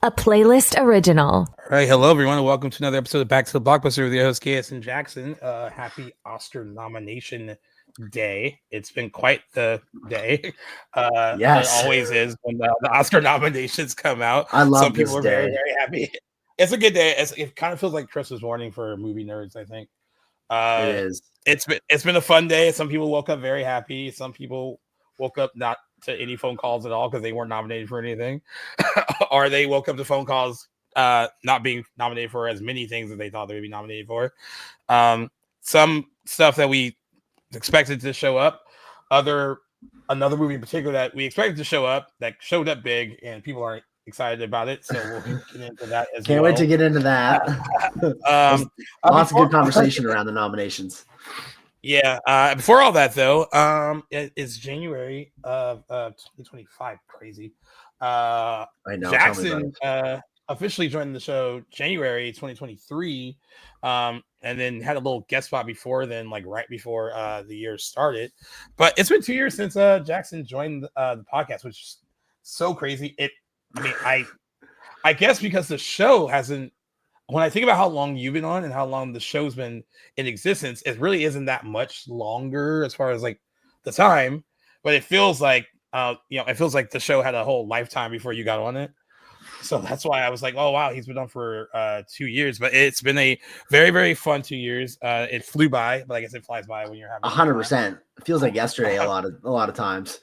a playlist original. All right, hello everyone, and welcome to another episode of Back to the Blockbuster with your host KS and Jackson. Happy Oscar nomination day! It's been quite the day. Yes, it always is when the Oscar nominations come out. I love Some people this are day. very, very happy. It's a good day. It kind of feels like Christmas morning for movie nerds. I think It is. It's been a fun day. Some people woke up very happy. Some people woke up not to any phone calls at all because they weren't nominated for anything, or they woke up to phone calls not being nominated for as many things as they thought they would be nominated for. Some stuff that we expected to show up, another movie in particular that we expected to show up that showed up big, and people aren't excited about it. So we'll get into that as Can't well. wait to get into that. Lots of good conversation around the nominations. Yeah. Before all that, though, it is January of 2025. Crazy. I know. Jackson officially joined the show January 2023, and then had a little guest spot before then, like right before the year started. But it's been 2 years since Jackson joined the podcast, which is so crazy. I guess because the show hasn't. When I think about how long you've been on and how long the show's been in existence, it really isn't that much longer as far as like the time, but it feels like it feels like the show had a whole lifetime before you got on it. So that's why I was like, oh wow, he's been on for 2 years. But it's been a very, very fun 2 years. It flew by, but I guess it flies by when you're having 100%. It feels like yesterday a lot of times.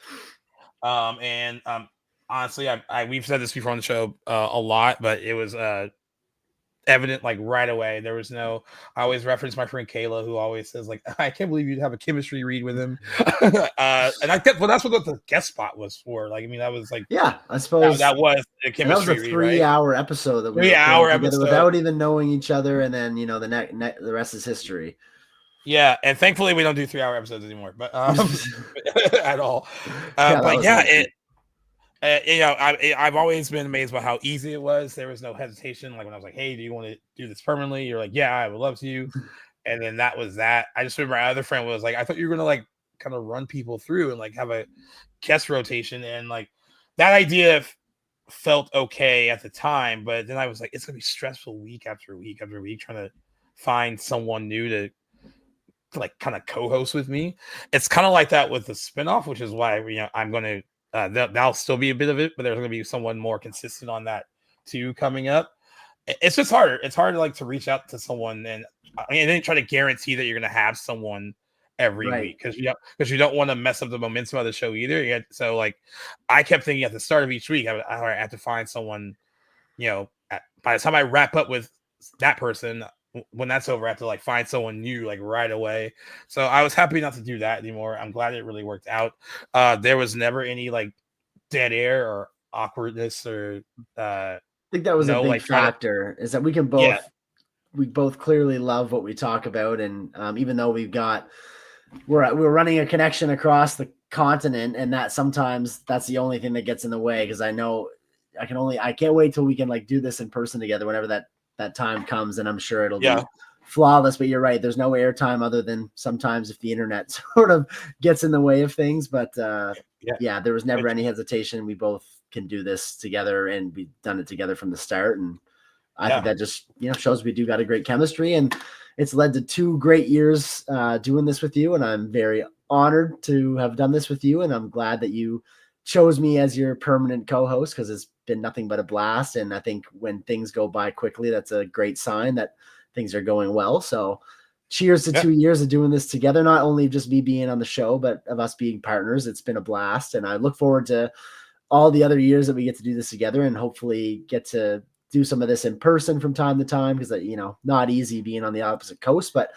Honestly, we've said this before on the show a lot, but it was evident like right away. There was no. I always reference my friend Kayla, who always says like, I can't believe you'd have a chemistry read with him. And I kept. Well, that's what the guest spot was for. Like, I mean, that was like, yeah, I suppose that was a chemistry. That was a 3-hour episode that we 3-hour episode without even knowing each other, and then the rest is history. Yeah, and thankfully we don't do 3-hour episodes anymore, but at all. I've always been amazed by how easy it was. There was no hesitation. Like when I was like, "Hey, do you want to do this permanently?" You're like, "Yeah, I would love to." And then that was that. I just remember my other friend was like, "I thought you were gonna like kind of run people through and like have a guest rotation," and like that idea felt okay at the time. But then I was like, "It's gonna be stressful week after week after week trying to find someone new to like kind of co-host with me." It's kind of like that with the spinoff, which is why I'm going to. That'll still be a bit of it, but there's going to be someone more consistent on that too coming up. It's just harder. It's hard to reach out to someone and then try to guarantee that you're going to have someone every week because you don't want to mess up the momentum of the show either. So like I kept thinking at the start of each week, I have to find someone. By the time I wrap up with that person, when that's over, I have to like find someone new like right away. So I was happy not to do that anymore. I'm glad it really worked out. There was never any like dead air or awkwardness or I think that was a big factor is that we both clearly love what we talk about. And even though we're running a connection across the continent, and that sometimes that's the only thing that gets in the way. Cause I know I can't wait till we can like do this in person together whenever that time comes, and I'm sure it'll be flawless. But you're right, there's no airtime other than sometimes if the internet sort of gets in the way of things. But there was never any hesitation. We both can do this together, and we've done it together from the start. And I think that just shows we do got a great chemistry, and it's led to 2 great years doing this with you. And I'm very honored to have done this with you, and I'm glad that you chose me as your permanent co-host because it's been nothing but a blast. And I think when things go by quickly, that's a great sign that things are going well. So cheers to 2 years of doing this together, not only just me being on the show, but of us being partners. It's been a blast. And I look forward to all the other years that we get to do this together and hopefully get to do some of this in person from time to time. Cause not easy being on the opposite coast, but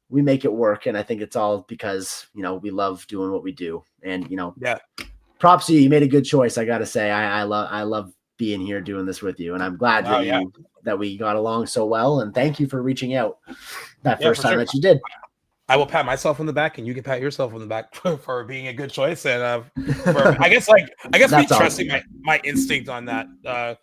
we make it work. And I think it's all because, we love doing what we do. And, props to you. You made a good choice. I got to say, I love being here doing this with you. And I'm glad that we got along so well. And thank you for reaching out that first time that you did. I will pat myself on the back, and you can pat yourself on the back for being a good choice. And I guess me trusting my instinct on that.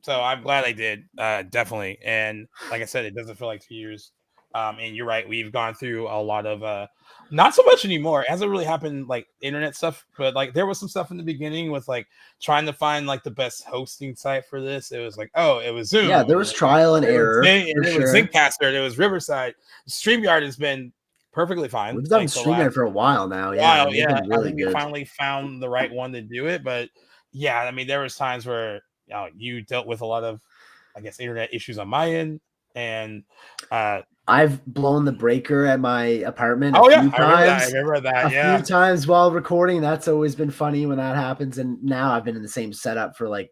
So I'm glad I did, definitely. And like I said, it doesn't feel like 2 years And you're right, we've gone through a lot of not so much anymore. It hasn't really happened like internet stuff, but like there was some stuff in the beginning with like trying to find like the best hosting site for this. It was like, oh, it was Zoom. Yeah, there was trial and error. It was Zencaster, and it was Riverside. StreamYard has been perfectly fine. We've done StreamYard for a while now. Yeah, been really I think good. we finally found the right one to do it. But yeah, I mean, there was times where you dealt with a lot of, I guess, internet issues on my end, and I've blown the breaker at my apartment. I remember that. A few times while recording. That's always been funny when that happens. And now I've been in the same setup for like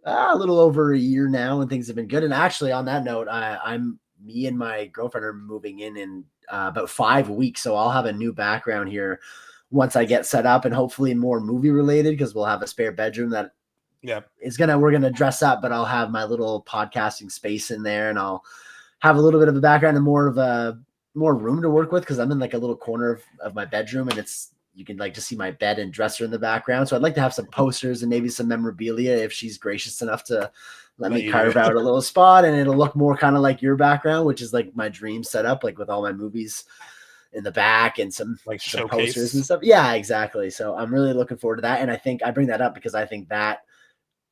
a little over a year now, and things have been good. And actually, on that note, me and my girlfriend are moving in about 5 weeks, so I'll have a new background here once I get set up, and hopefully more movie related, because we'll have a spare bedroom that we're gonna dress up, but I'll have my little podcasting space in there, and I'll have a little bit of a background and more room to work with, because I'm in like a little corner of my bedroom, and you can like just see my bed and dresser in the background. So I'd like to have some posters and maybe some memorabilia if she's gracious enough to let me carve out a little spot, and it'll look more kind of like your background, which is like my dream setup, like with all my movies in the back and some posters and stuff. Yeah, exactly. So I'm really looking forward to that. And I think I bring that up because I think that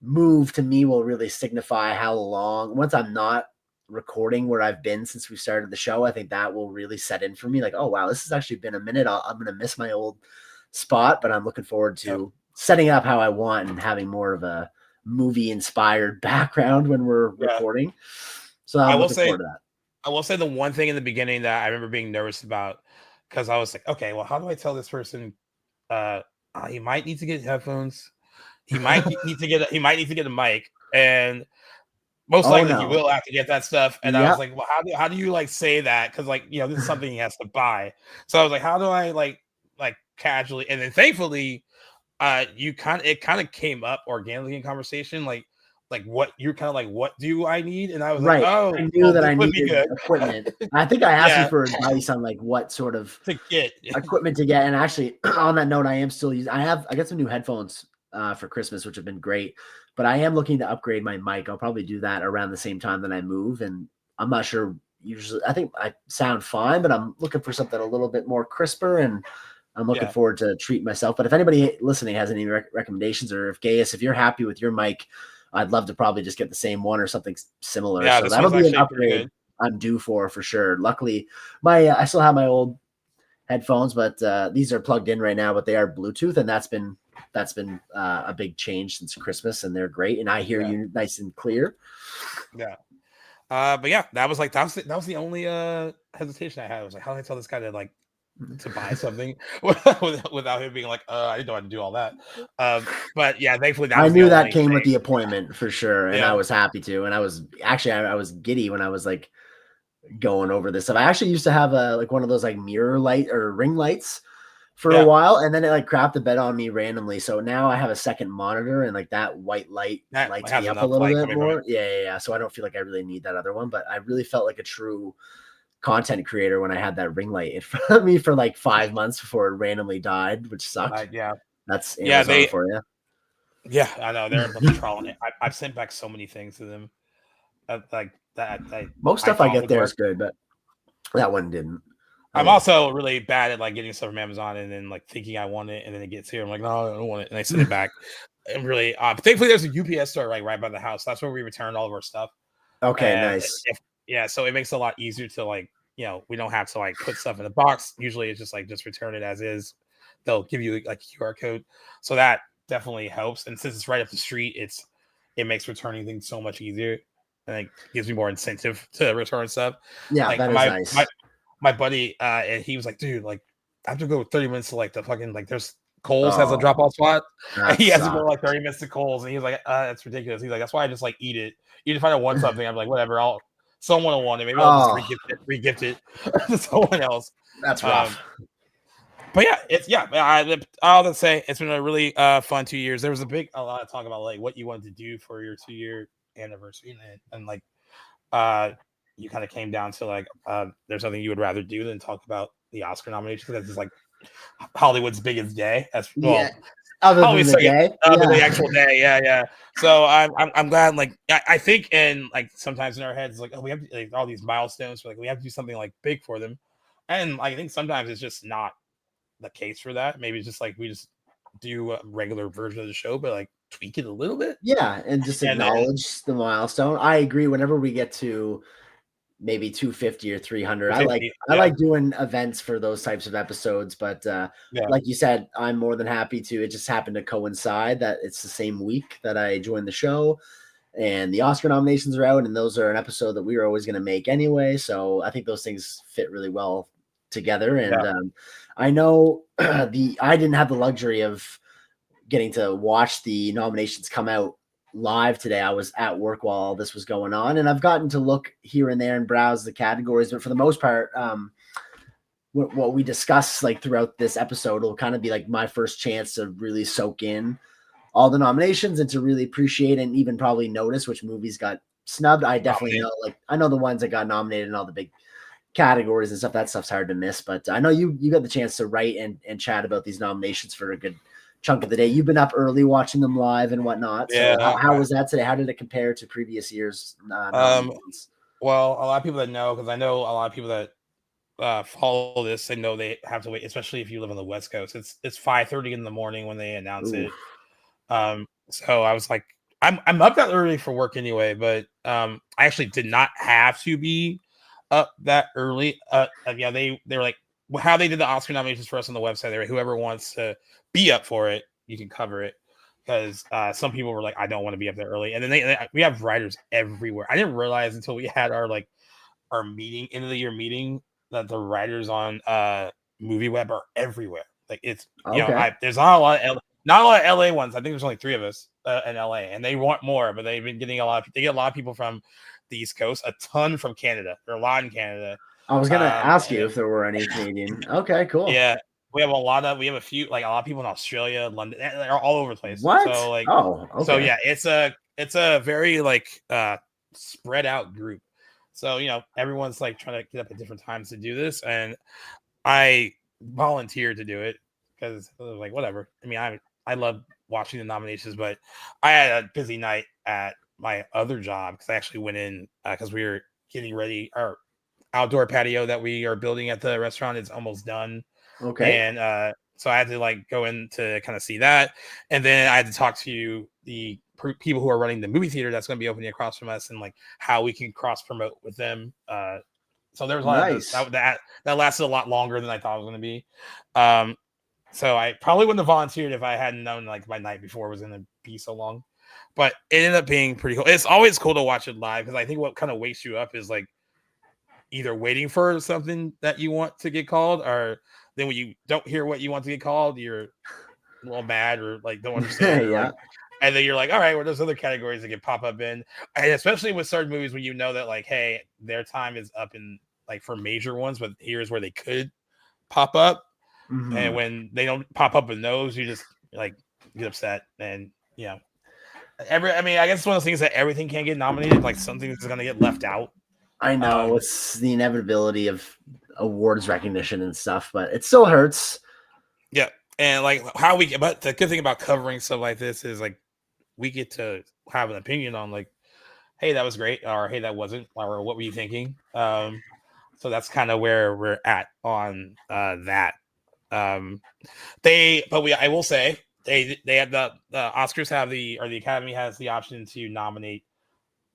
move to me will really signify how long, once I'm not recording where I've been since we started the show, I think that will really set in for me. Like, oh wow, this has actually been a minute. I'm going to miss my old spot, but I'm looking forward to setting up how I want and having more of a movie inspired background when we're recording. So I'm looking forward to that. I will say the one thing in the beginning that I remember being nervous about, because I was like, okay, well, how do I tell this person he might need to get headphones, he might need to get a mic, and most likely he will have to get that stuff. And I was like, well, how do you like say that? Because like, this is something he has to buy. So I was like, how do I like casually? And then thankfully, it kind of came up organically in conversation, like what you're kind of like, what do I need? And I was like, oh, I knew that I needed equipment. I think I asked you for advice on like what sort of equipment to get. And actually, on that note, I am still using. I got some new headphones for Christmas, which have been great. But I am looking to upgrade my mic. I'll probably do that around the same time that I move. And I'm not sure. Usually, I think I sound fine, but I'm looking for something a little bit more crisper, and I'm looking forward to treat myself. But if anybody listening has any recommendations, or if Gaius, if you're happy with your mic, I'd love to probably just get the same one or something similar. Yeah, so that'll be an upgrade I'm due for sure. Luckily, I still have my old headphones, but these are plugged in right now, but they are Bluetooth, and that's been a big change since Christmas, and they're great. And I hear you nice and clear. Yeah. But yeah, that was the only hesitation I had. I was like, how do I tell this guy to buy something without him being like, I didn't know how to do all that. But yeah, thankfully I knew that came with the appointment for sure, and I was happy to. And I was giddy when I was like going over this stuff. I actually used to have one of those like mirror light or ring lights for a while, and then it like crapped the bed on me randomly. So now I have a second monitor, and like that white light lights me up a little bit more. Yeah. So I don't feel like I really need that other one, but I really felt like a true content creator when I had that ring light in front of me for like 5 months before it randomly died, which sucked. That's Amazon for you. Yeah, I know they're a bunch of trial. I've sent back so many things to them. Like that. Most stuff I get there is good, but that one didn't. I'm also really bad at like getting stuff from Amazon and then like thinking I want it, and then it gets here. I'm like, no, I don't want it, and I send it back. And really, thankfully, there's a UPS store right by the house. That's where we return all of our stuff. Okay, nice. So it makes it a lot easier to like, we don't have to like put stuff in the box. Usually, it's just like just return it as is. They'll give you like a QR code, so that definitely helps. And since it's right up the street, it makes returning things so much easier, and it gives me more incentive to return stuff. Yeah, like, that is nice. My buddy, and he was like, dude, like I have to go 30 minutes to like the fucking like there's Kohl's has a drop off spot. And he has to go like 30 minutes to Kohl's, and he was like, that's ridiculous. He's like, that's why I just like eat it. Even if I don't want something, I'm like, whatever, someone will want it. Maybe I'll just regift it to someone else. That's rough. But yeah, I'll just say it's been a really fun 2 years. There was a lot of talk about like what you wanted to do for your 2-year anniversary, and like you kind of came down to like there's something you would rather do than talk about the Oscar nominations, because it's like Hollywood's biggest day. Other than the day, than the actual day, yeah. So I'm glad. Like I think, and like sometimes in our heads, like, oh, we have like all these milestones, so, like we have to do something like big for them, and I think sometimes it's just not the case for that. Maybe it's just like we just do a regular version of the show, but like tweak it a little bit. Yeah, and just acknowledge the milestone. I agree. Whenever we get to maybe 250 or 300, I like doing events for those types of episodes. But like you said, I'm more than happy to. It just happened to coincide that it's the same week that I joined the show, and the Oscar nominations are out, and those are an episode that we were always going to make anyway. So I think those things fit really well together. And I know I didn't have the luxury of getting to watch the nominations come out live today. I was at work while all this was going on, and I've gotten to look here and there and browse the categories, but for the most part, what we discuss like throughout this episode will kind of be like my first chance to really soak in all the nominations and to really appreciate and even probably notice which movies got snubbed. I definitely know, like, I know the ones that got nominated in all the big categories and stuff. That stuff's hard to miss, but I know you got the chance to write and chat about these nominations for a good chunk of the day. You've been up early watching them live and whatnot. So how was that today? How did it compare to previous years? Well, a lot of people that know, because I know a lot of people that follow this, they know they have to wait, especially if you live on the West Coast. It's 5:30 in the morning when they announce it. So I was like, I'm up that early for work anyway, but I actually did not have to be up that early. Yeah, they were like, how they did the Oscar nominations for us on the website. They were, whoever wants to be up for it, you can cover it, because some people were like, I don't want to be up there early. And then we have writers everywhere. I didn't realize until we had our meeting, end of the year meeting, that the writers on Movie Web are everywhere. Like, it's there's not a lot of LA ones. I think there's only 3 of us in LA, and they want more, but they've been getting they get a lot of people from the East Coast, a ton from Canada. There are a lot in Canada. I was gonna ask you if there were any Canadian. Okay, cool. Yeah, we have a few, like a lot of people in Australia, London. They're all over the place. What? So like, okay. So yeah, it's a very like spread out group. So everyone's like trying to get up at different times to do this, and I volunteered to do it because I was like, whatever. I mean, I love watching the nominations, but I had a busy night at my other job because I actually went in because we were getting ready. Our outdoor patio that we are building at the restaurant is almost done. Okay. And so I had to like go in to kind of see that, and then I had to talk to the people who are running the movie theater that's going to be opening across from us, and like how we can cross promote with them. So there was a lot of that lasted a lot longer than I thought it was going to be. So I probably wouldn't have volunteered if I hadn't known like my night before was going to be so long. But it ended up being pretty cool. It's always cool to watch it live because I think what kind of wakes you up is like either waiting for something that you want to get called, or then when you don't hear what you want to get called, you're a little mad or like don't understand. Yeah. And then you're like, all right, well, there's other categories that can pop up in, and especially with certain movies when you know that like, hey, their time is up in like for major ones, but here's where they could pop up. Mm-hmm. And when they don't pop up in those, you just like get upset. And I guess it's one of those things that everything can't get nominated. Like something is going to get left out. I know it's the inevitability of awards recognition and stuff, but it still hurts. Yeah. And like but the good thing about covering stuff like this is like we get to have an opinion on like, hey, that was great, or hey, that wasn't, or what were you thinking? So that's kind of where we're at on that. I will say they have the Oscars have the Academy has the option to nominate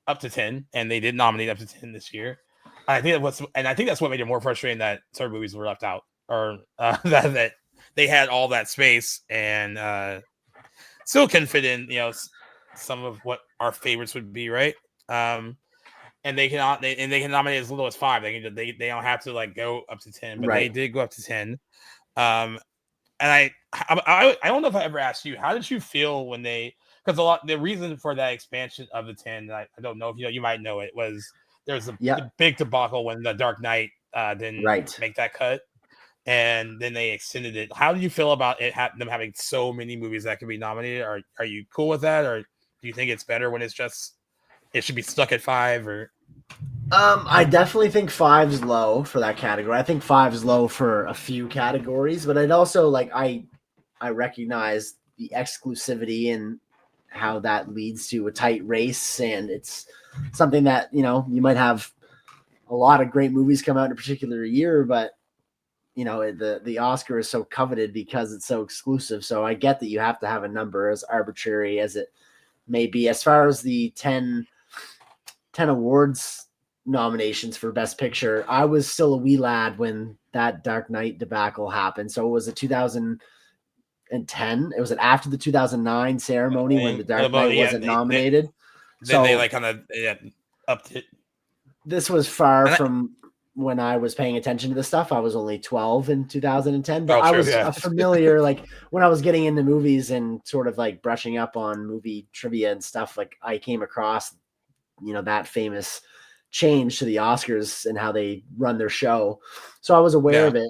up to 10, and they did nominate up to 10 this year. I think that's what made it more frustrating that certain movies were left out, or that they had all that space and still can fit in, some of what our favorites would be, right? And they can nominate as little as 5. They don't have to like go up to 10, but They did go up to 10. And I don't know if I ever asked you, how did you feel when because the reason for that expansion of the 10, I don't know if you might know it, was there was a big debacle when The Dark Knight didn't make that cut, and then they extended it. How do you feel about them having so many movies that can be nominated? Are you cool with that, or do you think it's better when it should be stuck at 5? Or I definitely think 5 is low for that category. I think 5 is low for a few categories, but I'd also like I recognize the exclusivity and how that leads to a tight race. And it's something that, you know, you might have a lot of great movies come out in a particular year, but you know, the Oscar is so coveted because it's so exclusive. So I get that you have to have a number, as arbitrary as it may be. As far as the 10 awards nominations for Best Picture, I was still a wee lad when that Dark Knight debacle happened. So it was a 2010. It was after the 2009 ceremony when the Dark Knight wasn't nominated. Then they like kind of upped it. This was far from when I was paying attention to this stuff. I was only 12 in 2010, but I was familiar, like when I was getting into movies and sort of like brushing up on movie trivia and stuff, like I came across, you know, that famous change to the Oscars and how they run their show. So I was aware of it.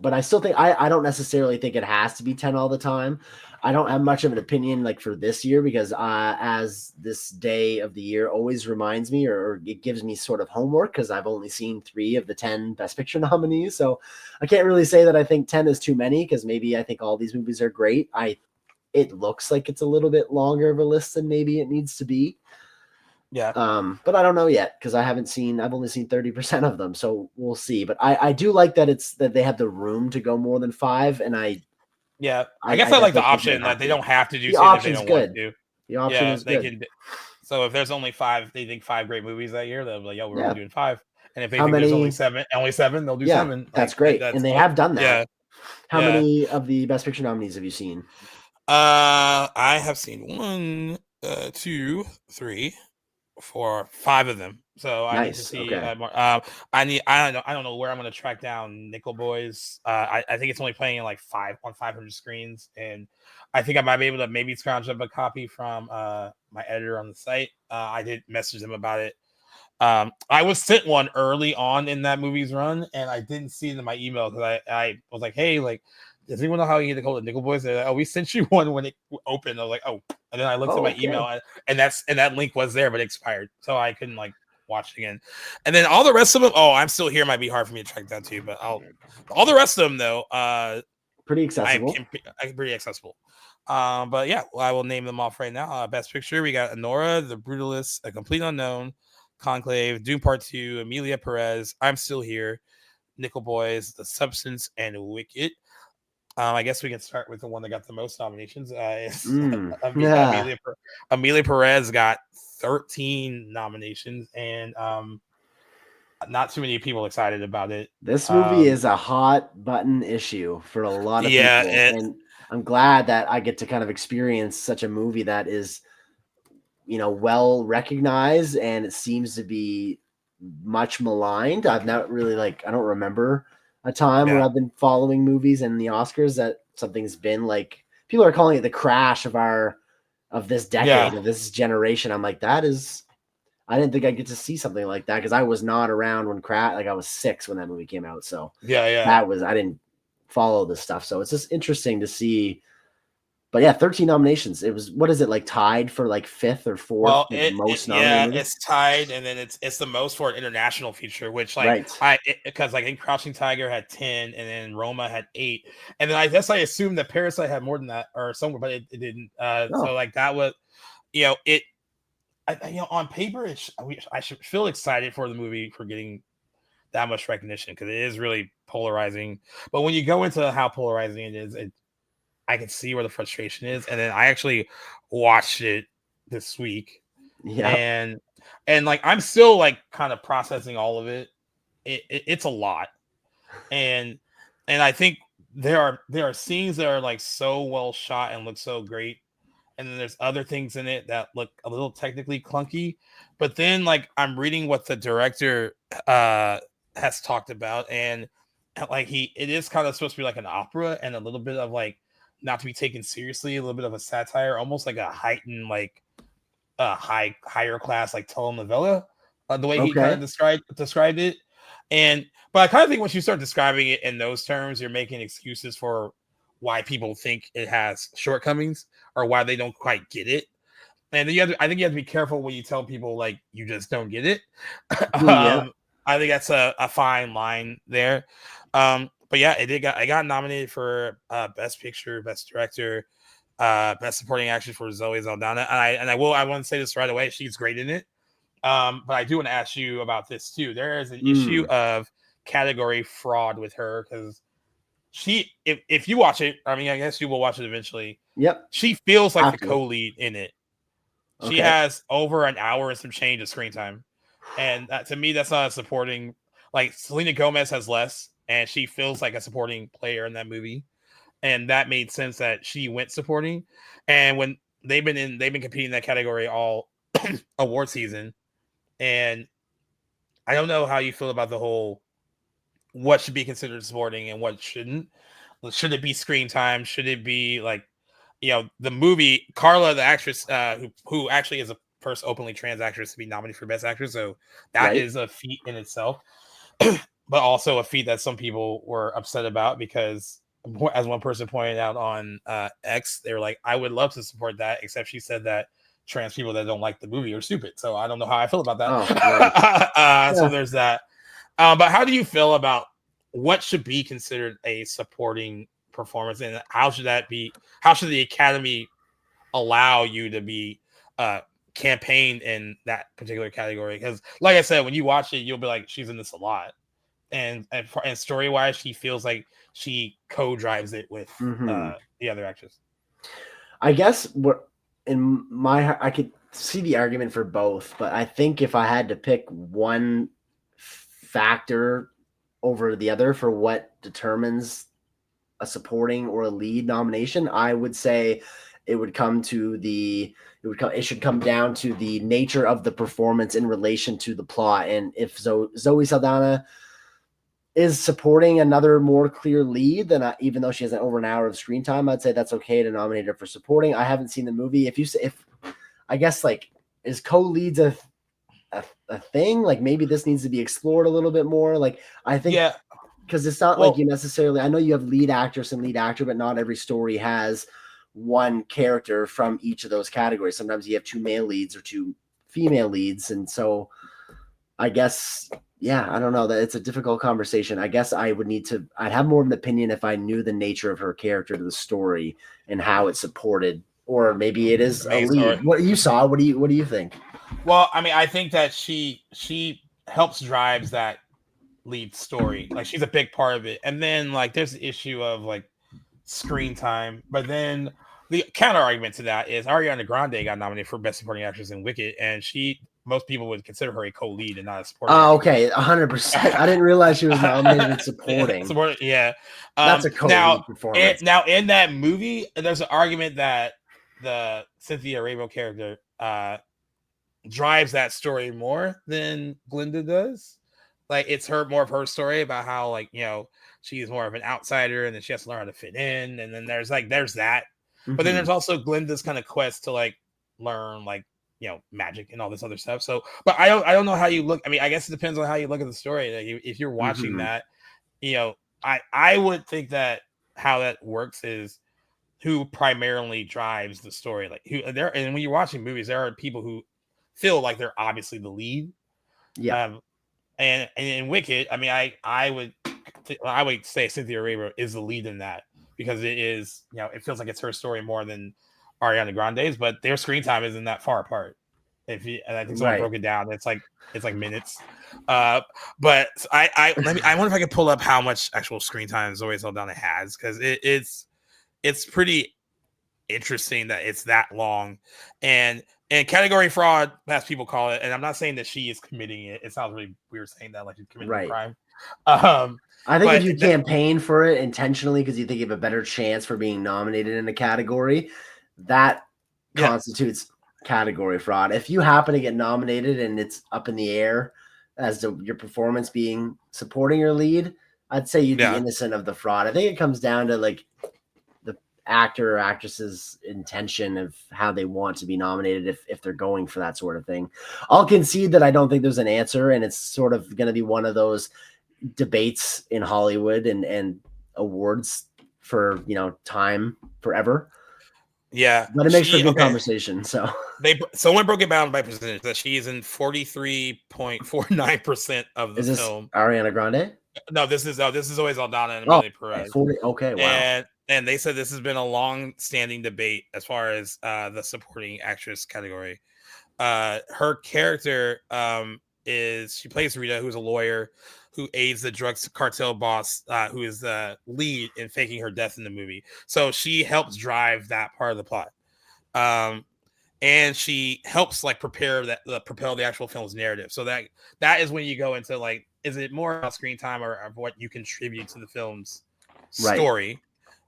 But I still think I don't necessarily think it has to be 10 all the time. I don't have much of an opinion like for this year because as this day of the year always reminds me or it gives me sort of homework because I've only seen 3 of the 10 Best Picture nominees. So I can't really say that I think 10 is too many because maybe I think all these movies are great. It looks like it's a little bit longer of a list than maybe it needs to be. Yeah. But I don't know yet because I've only seen 30% of them. So we'll see. But I do like that that they have the room to go more than 5. And I guess I like the option that they don't have to do the option's if they don't want to. The option is they good. So if there's only 5, they think 5 great movies that year, they'll be like, yo, we're only doing 5. And if they think there's only 7, they'll do 7. That's great. And they have done that. Yeah. How many of the Best Picture nominees have you seen? I have seen 1, 2, 3, 4, 5 of them. So I need to see more. I don't know where I'm going to track down Nickel Boys. I think it's only playing in like 500 screens, and I think I might be able to maybe scrounge up a copy from my editor on the site. I did message them about it. I was sent one early on in that movie's run, and I didn't see it in my email because I was like, hey, like, does anyone know how you get to call it Nickel Boys? Like, oh, we sent you one when it opened. I was like, oh, and then I looked at my email, and that link was there, but it expired, so I couldn't like watch it again. And then all the rest of them, I'm still here. Might be hard for me to track down too, but all the rest of them though, pretty accessible. Pretty accessible. But yeah, I will name them off right now. Best Picture, we got Anora, The Brutalist, A Complete Unknown, Conclave, Dune Part 2, Emila Pérez, I'm Still Here, Nickel Boys, The Substance, and Wicked. I guess we can start with the one that got the most nominations. Emila Pérez got 13 nominations, and not too many people excited about it. This movie is a hot button issue for a lot of people, and I'm glad that I get to kind of experience such a movie that is, you know, well recognized, and it seems to be much maligned. I've not really I don't remember a time where I've been following movies and the Oscars that something's been like, people are calling it the crash of this decade, of this generation. I'm like, I didn't think I'd get to see something like that because I was not around when I was 6 when that movie came out. So I didn't follow this stuff. So it's just interesting to see. But yeah, 13 nominations. It was, what is it, like tied for like 5th or 4th most nominated? Yeah, it's tied, and then it's the most for an international feature, which because like in Crouching Tiger had 10, and then Roma had 8, and then I guess I assumed that Parasite had more than that or somewhere, but it didn't. So like that was, you know, on paper, I should feel excited for the movie for getting that much recognition because it is really polarizing. But when you go into how polarizing it is, I can see where the frustration is. And then I actually watched it this week. Yeah. And like, I'm still like kind of processing all of it. It's a lot. And I think there are scenes that are like so well shot and look so great. And then there's other things in it that look a little technically clunky. But then like, I'm reading what the director has talked about. And like, it is kind of supposed to be like an opera and a little bit of like, not to be taken seriously, a little bit of a satire, almost like a heightened, like higher class, like telenovela, the way he kind of described it. But I kind of think once you start describing it in those terms, you're making excuses for why people think it has shortcomings or why they don't quite get it. And then I think you have to be careful when you tell people like you just don't get it. I think that's a fine line there. but yeah, I got nominated for Best Picture, Best Director, Best Supporting Actress for Zoe Saldana. And I want to say this right away. She's great in it. But I do want to ask you about this too. There is an issue of category fraud with her because if you watch it, I mean, I guess you will watch it eventually. Yep. She feels like the co-lead in it. She Okay. has over an hour and some change of screen time. And to me, that's not a supporting. Like Selena Gomez has less, and she feels like a supporting player in that movie. And that made sense that she went supporting. And when they've been competing in that category all award season. And I don't know how you feel about the whole what should be considered supporting and what shouldn't. Should it be screen time? Should it be like, the movie Carla, the actress, who actually is the first openly trans actress to be nominated for Best Actress, so that is a feat in itself, but also a feat that some people were upset about because, as one person pointed out on X, they were like, "I would love to support that," except she said that trans people that don't like the movie are stupid. So I don't know how I feel about that. Oh, right. So there's that. But how do you feel about what should be considered a supporting performance, and how should the Academy allow you to be campaigned in that particular category? Because, like I said, when you watch it, you'll be like, she's in this a lot, and story wise, she feels like she co-drives it with the other actress. I guess I could see the argument for both, but I think if I had to pick one factor over the other for what determines a supporting or a lead nomination, I would say it should come down to the nature of the performance in relation to the plot. And if Zoe Saldana is supporting another more clear lead, then even though she has over an hour of screen time, I'd say that's okay to nominate her for supporting. I haven't seen the movie. If I guess, like, is co-leads a thing? Like, maybe this needs to be explored a little bit more. Like, I think, because it's not like you necessarily, I know you have lead actress and lead actor, but not every story has one character from each of those categories. Sometimes you have two male leads or two female leads. And so I guess, I don't know, that it's a difficult conversation. I guess I'd have more of an opinion if I knew the nature of her character to the story and how it's supported, or maybe it is a lead. What you saw, what do you think? Well, I mean, I think that she helps drives that lead story. Like, she's a big part of it. And then, like, there's the issue of, like, screen time. But then the counter argument to that is Ariana Grande got nominated for Best Supporting Actress in Wicked, and most people would consider her a co-lead and not a supporting. Oh, okay, 100%. I didn't realize she was nominated in supporting. Yeah. That's a co-lead performance. Now, in that movie, there's an argument that the Cynthia Erivo character drives that story more than Glinda does. Like, it's more of her story about how, like, she's more of an outsider, and then she has to learn how to fit in. And then there's that. But then there's also Glinda's kind of quest to, like, learn, like, magic and all this other stuff. So, but I don't know how you look. I mean, I guess it depends on how you look at the story. Like, if you're watching that, I would think that how that works is who primarily drives the story. Like, and when you're watching movies, there are people who feel like they're obviously the lead. Yeah. And in Wicked, I mean, I would say Cynthia Erivo is the lead in that, because it is, it feels like it's her story more than Ariana Grande's, but their screen time isn't that far apart. And I think someone broke it down. It's like minutes. But I wonder if I could pull up how much actual screen time Zoe Saldana has, because it's pretty interesting that it's that long. And category fraud, as people call it, and I'm not saying that she is committing it. It sounds really weird saying that, like she's committing a crime. I think if you campaign for it intentionally because you think you have a better chance for being nominated in a category, that constitutes category fraud. If you happen to get nominated and it's up in the air as to your performance being supporting your lead, I'd say you'd be innocent of the fraud. I think it comes down to, like, actor or actress's intention of how they want to be nominated if they're going for that sort of thing. I'll concede that I don't think there's an answer, and it's sort of going to be one of those debates in Hollywood and awards for time forever. Yeah, but it makes for good conversation. So someone broke it down by percentage that she is in 43.49% of the film. Ariana Grande? No, this is always Aldana and Emila Pérez. 40. Okay, wow. And they said this has been a long-standing debate as far as the supporting actress category. Her character she plays Rita, who's a lawyer who aids the drugs cartel boss, who is the lead in faking her death in the movie. So she helps drive that part of the plot. And she helps like propel the actual film's narrative. So that is when you go into like, is it more about screen time or of what you contribute to the film's story?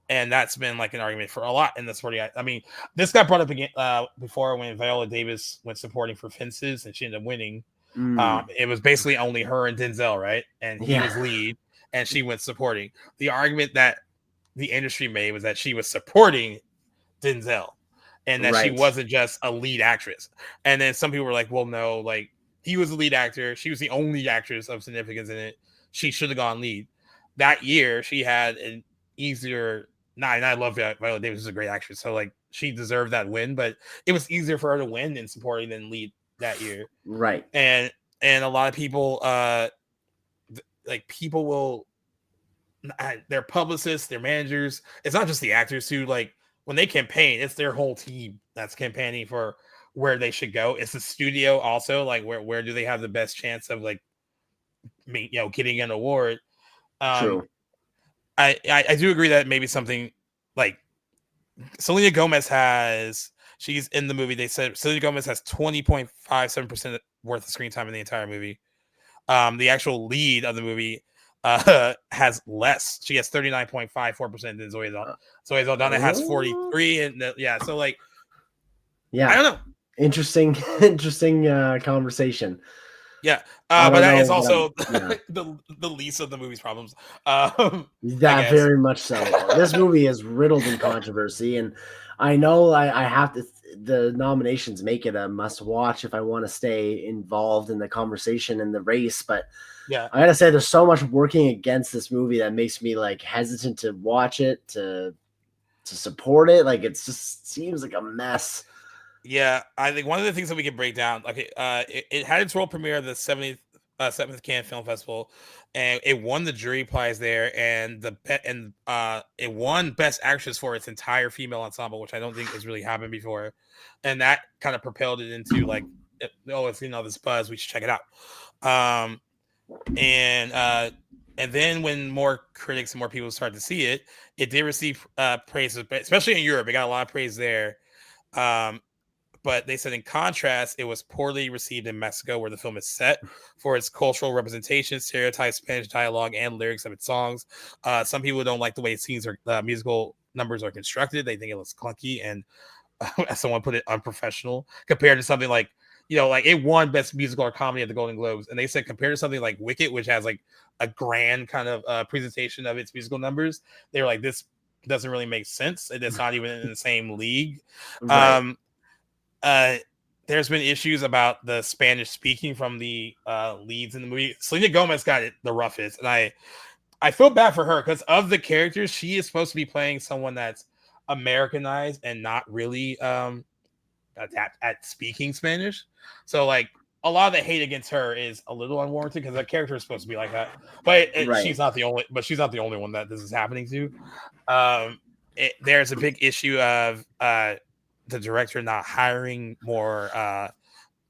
And that's been like an argument for a lot in the supporting. I mean, this got brought up again before when Viola Davis went supporting for Fences and she ended up winning. It was basically only her and Denzel, right? And he was lead and she went supporting. The argument that the industry made was that she was supporting Denzel and that she wasn't just a lead actress. And then some people were like, well, no, like he was the lead actor. She was the only actress of significance in it. She should have gone lead. That year, she had an easier. And I love Viola Davis is a great actress, so like she deserved that win. But it was easier for her to win in supporting than lead that year, right? And a lot of people, like people will, their publicists, their managers. It's not just the actors who like. When they campaign, it's their whole team that's campaigning for where they should go. It's the studio also, like where do they have the best chance of like, getting an award? True. I do agree that maybe something like Selena Gomez she's in the movie. They said Selena Gomez has 20.57% worth of screen time in the entire movie. The actual lead of the movie has less. She has 39.54% than Zoe Saldana. Zoe Saldana has 43, and so like, I don't know. Interesting conversation. Yeah, but that is also the least of the movie's problems. That very much so. This movie is riddled in controversy, and I know I have to. The nominations make it a must-watch if I want to stay involved in the conversation and the race, but. Yeah, I gotta say, there's so much working against this movie that makes me like hesitant to watch it, to support it. Like it just seems like a mess. Yeah, I think one of the things that we can break down, like it had its world premiere at the 7th Cannes Film Festival, and it won the jury prize there, and it won Best Actress for its entire female ensemble, which I don't think has really happened before, and that kind of propelled it into like, it's this buzz, we should check it out. And then when more critics and more people started to see it, it did receive praise, especially in Europe. It got a lot of praise there. But they said in contrast, it was poorly received in Mexico, where the film is set, for its cultural representation, stereotyped Spanish dialogue, and lyrics of its songs. Some people don't like the way scenes or musical numbers are constructed. They think it looks clunky and, as someone put it, unprofessional compared to something like, like it won Best Musical or Comedy at the Golden Globes. And they said compared to something like Wicked, which has like a grand kind of presentation of its musical numbers, they were like, this doesn't really make sense. It's not even in the same league. Right. There's been issues about the Spanish speaking from the leads in the movie. Selena Gomez got it the roughest. And I feel bad for her because of the characters, she is supposed to be playing someone that's Americanized and not really at speaking Spanish. So like a lot of the hate against her is a little unwarranted because the character is supposed to be like that. But she's not the only one that this is happening to. There's a big issue of the director not hiring more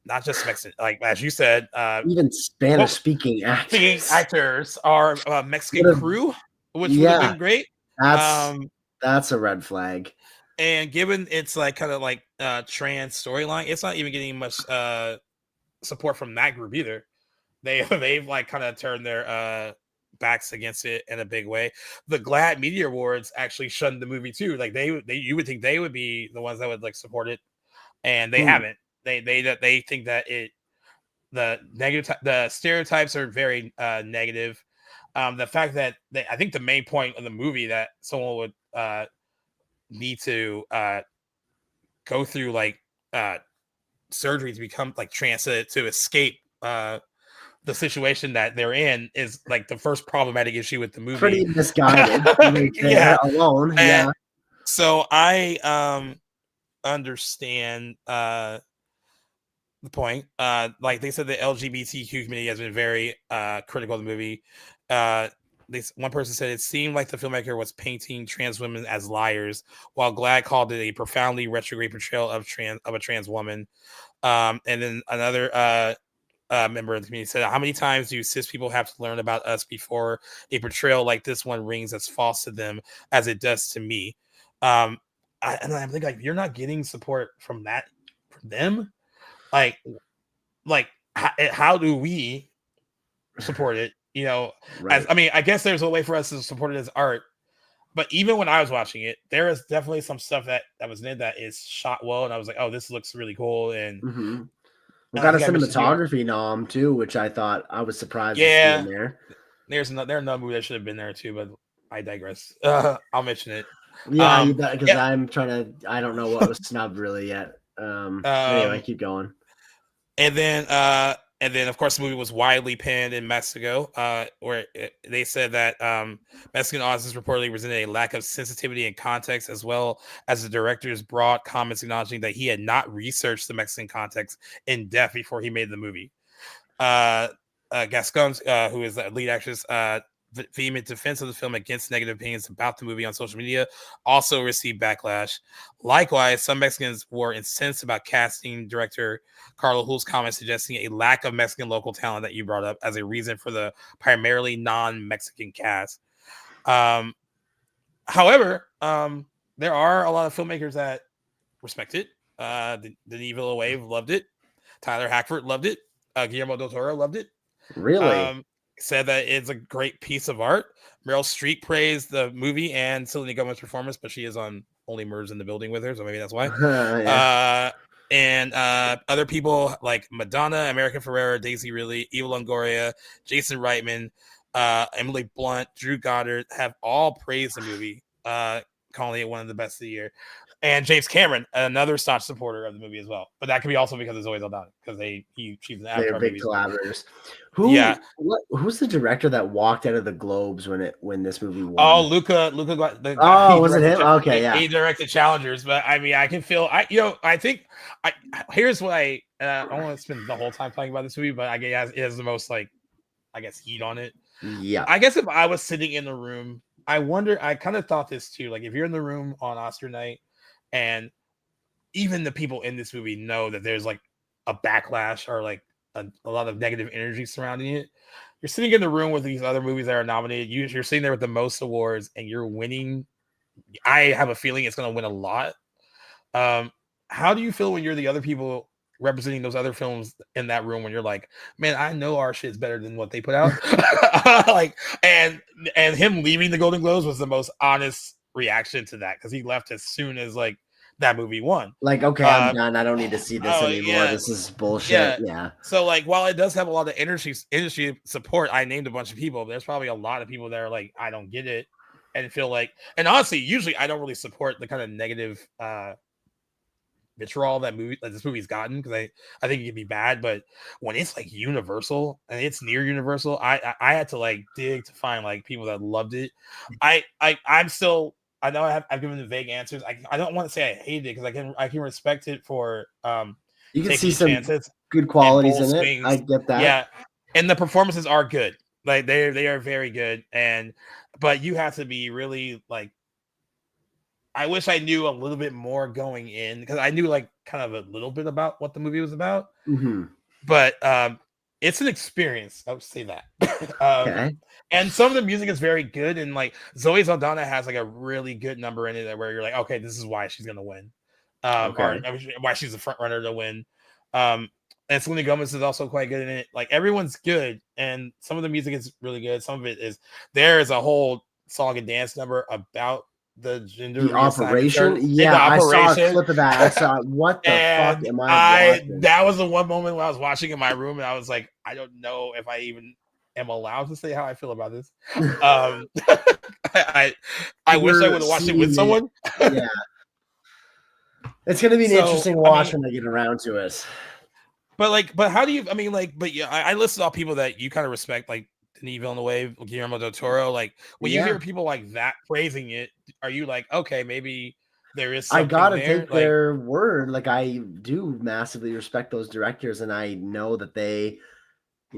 not just Mexican, like as you said, even Spanish speaking actors are Mexican crew, which would have been great. That's a red flag. And given it's like kind of like trans storyline, it's not even getting much support from that group either. They've like kind of turned their backs against it in a big way. The GLAAD Media Awards actually shunned the movie too. Like you would think they would be the ones that would like support it, and they haven't. They think that the stereotypes are very negative. The fact that I think the main point of the movie that someone would need to go through like surgery to become like trans to escape the situation that they're in is like the first problematic issue with the movie. Pretty misguided. Alone. And so I understand the point. Like they said, the LGBTQ community has been very critical of the movie. One person said it seemed like the filmmaker was painting trans women as liars, while Glad called it a profoundly retrograde portrayal of a trans woman. And then another member of the community said, "How many times do cis people have to learn about us before a portrayal like this one rings as false to them as it does to me?" And I think like you're not getting support from them. Like how do we support it? You know, right. I guess there's a way for us to support it as art. But even when I was watching it, there is definitely some stuff that was in it that is shot well, and I was like, "Oh, this looks really cool." And we got a cinematography nom too, which I thought I was surprised to see in there. There's another movie that should have been there too, but I digress. I'll mention it. Yeah, because I'm trying to. I don't know what was snubbed really yet. Anyway, keep going. And then of course the movie was widely panned in Mexico, where they said that Mexican audiences reportedly resented a lack of sensitivity and context, as well as the director's broad comments acknowledging that he had not researched the Mexican context in depth before he made the movie. Gascon, who is the lead actress, vehement defense of the film against negative opinions about the movie on social media, also received backlash. Likewise, some Mexicans were incensed about casting director Carlo Hull's comments suggesting a lack of Mexican local talent that you brought up as a reason for the primarily non-Mexican cast. However, there are a lot of filmmakers that respect it. Denis Villeneuve loved it. Tyler Hackford loved it. Guillermo del Toro loved it. Really? Said that it's a great piece of art. Meryl Streep praised the movie and Selena Gomez's performance, but she is on Only Murders in the Building with her, so maybe that's why. Yeah. And other people like Madonna, America Ferrera, Daisy Ridley, Eva Longoria, Jason Reitman, Emily Blunt, Drew Goddard have all praised the movie, calling it one of the best of the year. And James Cameron, another staunch supporter of the movie as well. But that could be also because it's Zoe Saldana, because she's an Avatar. They're big collaborators. Who's the director that walked out of the Globes when this movie won? Oh, Luca. Was it him? Okay, yeah. He directed Challengers, but I mean, I can feel. Here's what I don't want to spend the whole time talking about this movie, but I guess it has the most heat on it. Yeah. I guess if I was sitting in the room, I kind of thought this too. Like if you're in the room on Oscar night, and even the people in this movie know that there's like a backlash or like a lot of negative energy surrounding it. You're sitting in the room with these other movies that are nominated. You're sitting there with the most awards and you're winning. I have a feeling it's going to win a lot. How do you feel when you're the other people representing those other films in that room when you're like, man, I know our shit's better than what they put out? And him leaving the Golden Globes was the most honest reaction to that, because he left as soon as that movie won. Like, okay, I'm done. I don't need to see this anymore. Yeah. This is bullshit. Yeah. So while it does have a lot of industry support, I named a bunch of people. There's probably a lot of people that are like, I don't get it, and feel and honestly, usually I don't really support the kind of negative vitriol that this movie's gotten, because I think it can be bad. But when it's Universal and it's near Universal, I had to dig to find people that loved it. I'm still. I know I've given the vague answers. I don't want to say I hate it, because I can respect it for you can see some good qualities in it. I get that. Yeah, and the performances are good. They are very good, but you have to be really I wish I knew a little bit more going in, because I knew kind of a little bit about what the movie was about. Mm-hmm. But it's an experience. I would say that. Okay. And some of the music is very good, and Zoe Saldana has a really good number in it where you're like, okay, this is why she's gonna win, or why she's the front runner to win. And Selena Gomez is also quite good in it. Everyone's good, and some of the music is really good. Some of it is there is a whole song and dance number about the gender operation. Yeah, I saw a clip of that. I saw what the fuck am I watching? That was the one moment when I was watching in my room, and I was like, I don't know if I even am allowed to say how I feel about this. I wish I would have watched it with someone. Yeah, it's gonna be an interesting watch when they get around to it. But how do you? I listed all people that you kind of respect, Denis Villeneuve, Guillermo del Toro. When you hear people like that praising it, are you like, okay, maybe there is I something gotta there. take their word. Like, I do massively respect those directors, and I know that they,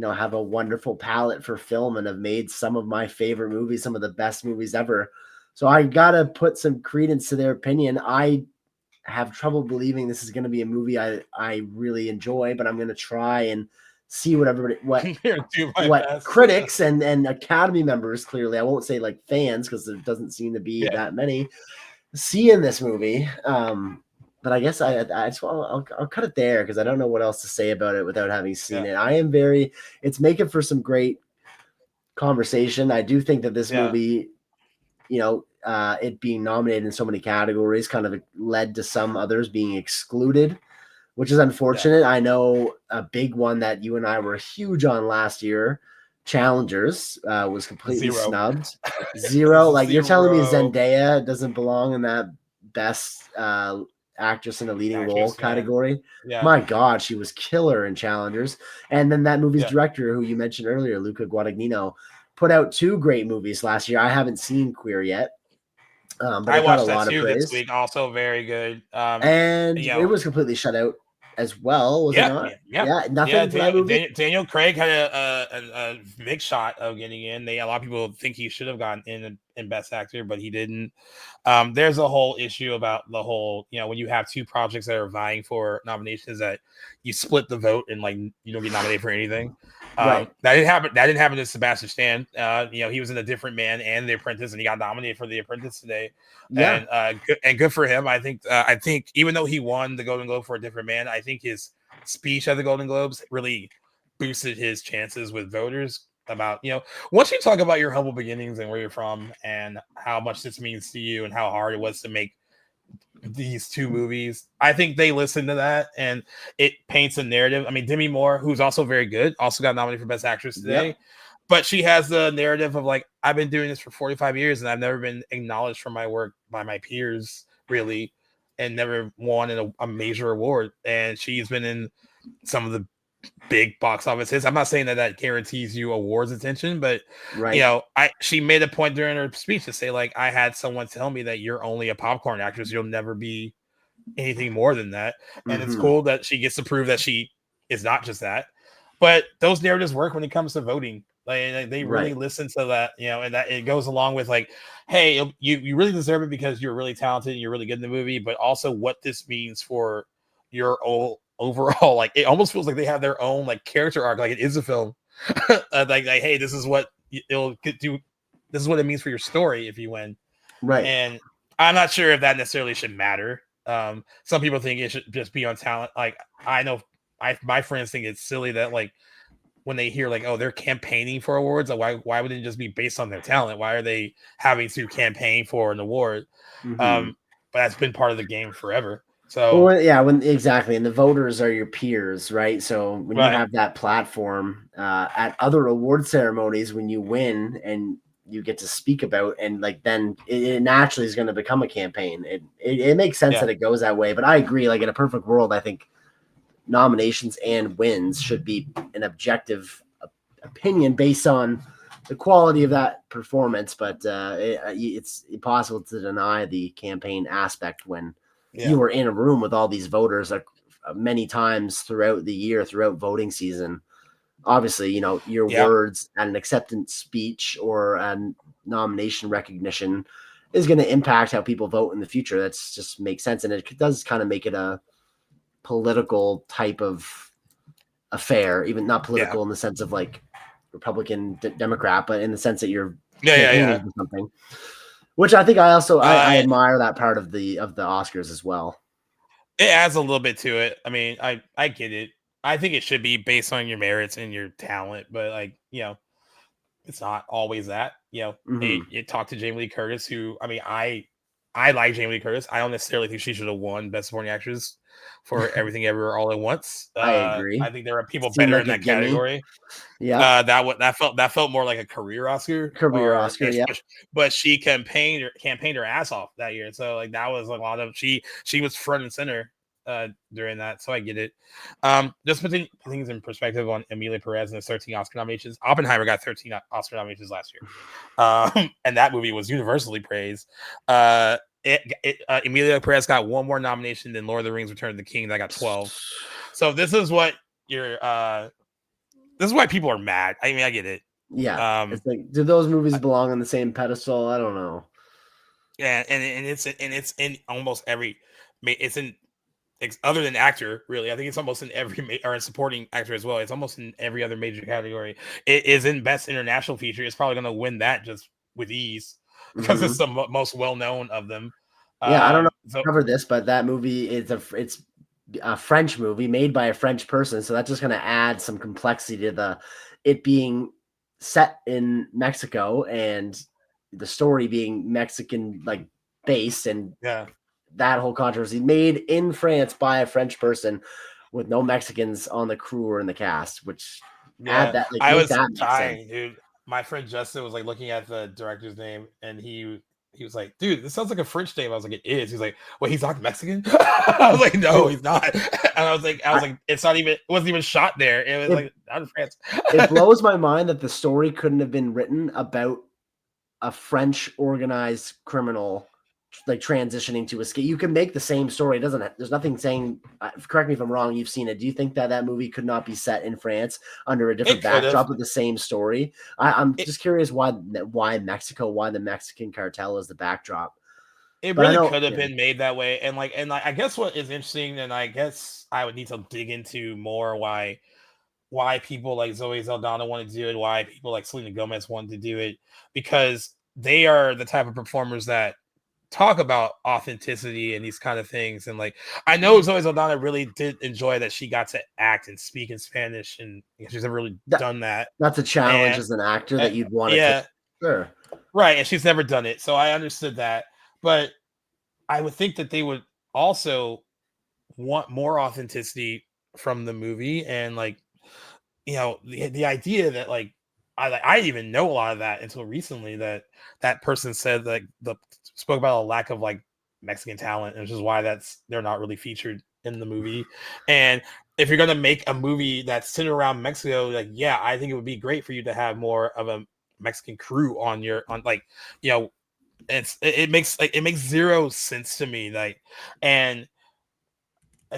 have a wonderful palette for film and have made some of my favorite movies, some of the best movies ever. So I gotta put some credence to their opinion. I have trouble believing this is going to be a movie I really enjoy, but I'm going to try and see what everybody, what critics and Academy members, clearly, I won't say like fans, because there doesn't seem to be that many, see in this movie. But I guess I just I'll cut it there, because I don't know what else to say about it without having seen it. It's making for some great conversation. I do think that this movie, it being nominated in so many categories kind of led to some others being excluded, which is unfortunate. I know a big one that you and I were huge on last year, Challengers, was completely snubbed. Zero. Like, you're telling me Zendaya doesn't belong in that best actress in a leading role category? My God, she was killer in Challengers. And then that movie's director, who you mentioned earlier, Luca Guadagnino, put out 2 great movies last year. I haven't seen Queer yet, but I watched that too this week. Also very good. And it was completely shut out as well, was it not? Nothing for that movie. Daniel Craig had a big shot of getting in. A lot of people think he should have gotten in Best Actor, but he didn't. There's a whole issue about the whole, when you have 2 projects that are vying for nominations, that you split the vote and like you don't get nominated for anything. Right. That didn't happen to Sebastian Stan. He was in A Different Man and The Apprentice, and he got nominated for The Apprentice today. And good for him. I think even though he won the Golden Globe for A Different Man, I think his speech at the Golden Globes really boosted his chances with voters. About, once you talk about your humble beginnings and where you're from and how much this means to you and how hard it was to make these 2 movies, I think they listen to that, and it paints a narrative. I mean, Demi Moore, who's also very good, also got nominated for Best Actress today, but she has the narrative of like, I've been doing this for 45 years and I've never been acknowledged for my work by my peers, really, and never won a major award. And she's been in some of the big box office hits. I'm not saying that guarantees you awards attention, but she made a point during her speech to say, like, I had someone tell me that you're only a popcorn actress, you'll never be anything more than that. And it's cool that she gets to prove that she is not just that. But those narratives work when it comes to voting. Like they really listen to that, and that it goes along with like, hey, you really deserve it because you're really talented and you're really good in the movie, but also what this means for your overall, like, it almost feels like they have their own like character arc, like it is a film. like hey, this is what it'll do. This is what it means for your story if you win. Right. And I'm not sure if that necessarily should matter. Some people think it should just be on talent. Like, I know my friends think it's silly that like when they hear like, oh, they're campaigning for awards, like why would it just be based on their talent? Why are they having to campaign for an award? But that's been part of the game forever. So exactly. And the voters are your peers, right? So when you have that platform at other award ceremonies, when you win and you get to speak about, and like then it naturally is going to become a campaign. It makes sense that it goes that way. But I agree, like in a perfect world, I think nominations and wins should be an objective opinion based on the quality of that performance. But it's impossible to deny the campaign aspect when you were in a room with all these voters like many times throughout the year, throughout voting season. Obviously, your words at an acceptance speech or a nomination recognition is going to impact how people vote in the future. That's just makes sense. And it does kind of make it a political type of affair, even not political in the sense of like Republican, Democrat, but in the sense that you're campaigning for something. Which I think I admire that part of the Oscars as well. It adds a little bit to it. I mean, I get it. I think it should be based on your merits and your talent, but like, it's not always that. You talk to Jamie Lee Curtis, who, I mean, I like Jamie Lee Curtis. I don't necessarily think she should have won Best Supporting Actress for Everything Everywhere All at Once. I agree. I think there are people better in that category. Yeah, that felt more like a career Oscar. But she campaigned her ass off that year. So like that was a lot of she was front and center during that. So I get it. Just putting things in perspective on Emila Pérez and the 13 Oscar nominations. Oppenheimer got 13 Oscar nominations last year. And that movie was universally praised. Emilia Pérez got one more nomination than Lord of the Rings: Return of the King. That got 12. So this is what you're. This is why people are mad. I mean, I get it. Yeah, it's like, do those movies belong on the same pedestal? I don't know. Yeah, and it's in almost every. It's in other than actor, really. I think it's almost in every or in supporting actor as well. It's almost in every other major category. It is in best international feature. It's probably going to win that just with ease because it's the most well known of them. Yeah, I don't know if I cover this, but that movie it's a French movie made by a French person, so that's just going to add some complexity to it being set in Mexico and the story being Mexican like based, and that whole controversy made in France by a French person with no Mexicans on the crew or in the cast, which add that like I was that dying, dude. My friend Justin was like looking at the director's name, and he was like, "Dude, this sounds like a French name." I was like, "It is." He's like, "Well, he's not Mexican." I was like, "No, he's not." And I was like, "It's not even. It wasn't even shot there. It was like out of France." It blows my mind that the story couldn't have been written about a French organized criminal like transitioning to escape. You can make the same story. It doesn't. There's nothing saying. Correct me if I'm wrong. You've seen it. Do you think that movie could not be set in France under a different backdrop with the same story? I'm just curious why Mexico, why the Mexican cartel is the backdrop. It really could have been made that way, and I guess what is interesting, and I guess I would need to dig into more why people like Zoe Saldana wanted to do it, why people like Selena Gomez wanted to do it, because they are the type of performers that talk about authenticity and these kind of things. And like, I know Zoe Saldana really did enjoy that she got to act and speak in Spanish, and she's never really done that. That's a challenge as an actor that you'd want to take. Sure. Right. And she's never done it. So I understood that. But I would think that they would also want more authenticity from the movie. And like, the idea that like, I didn't even know a lot of that until recently, that person said that spoke about a lack of like Mexican talent, which is why they're not really featured in the movie. And if you're going to make a movie that's centered around Mexico, like, yeah, I think it would be great for you to have more of a Mexican crew on it makes zero sense to me. Like, and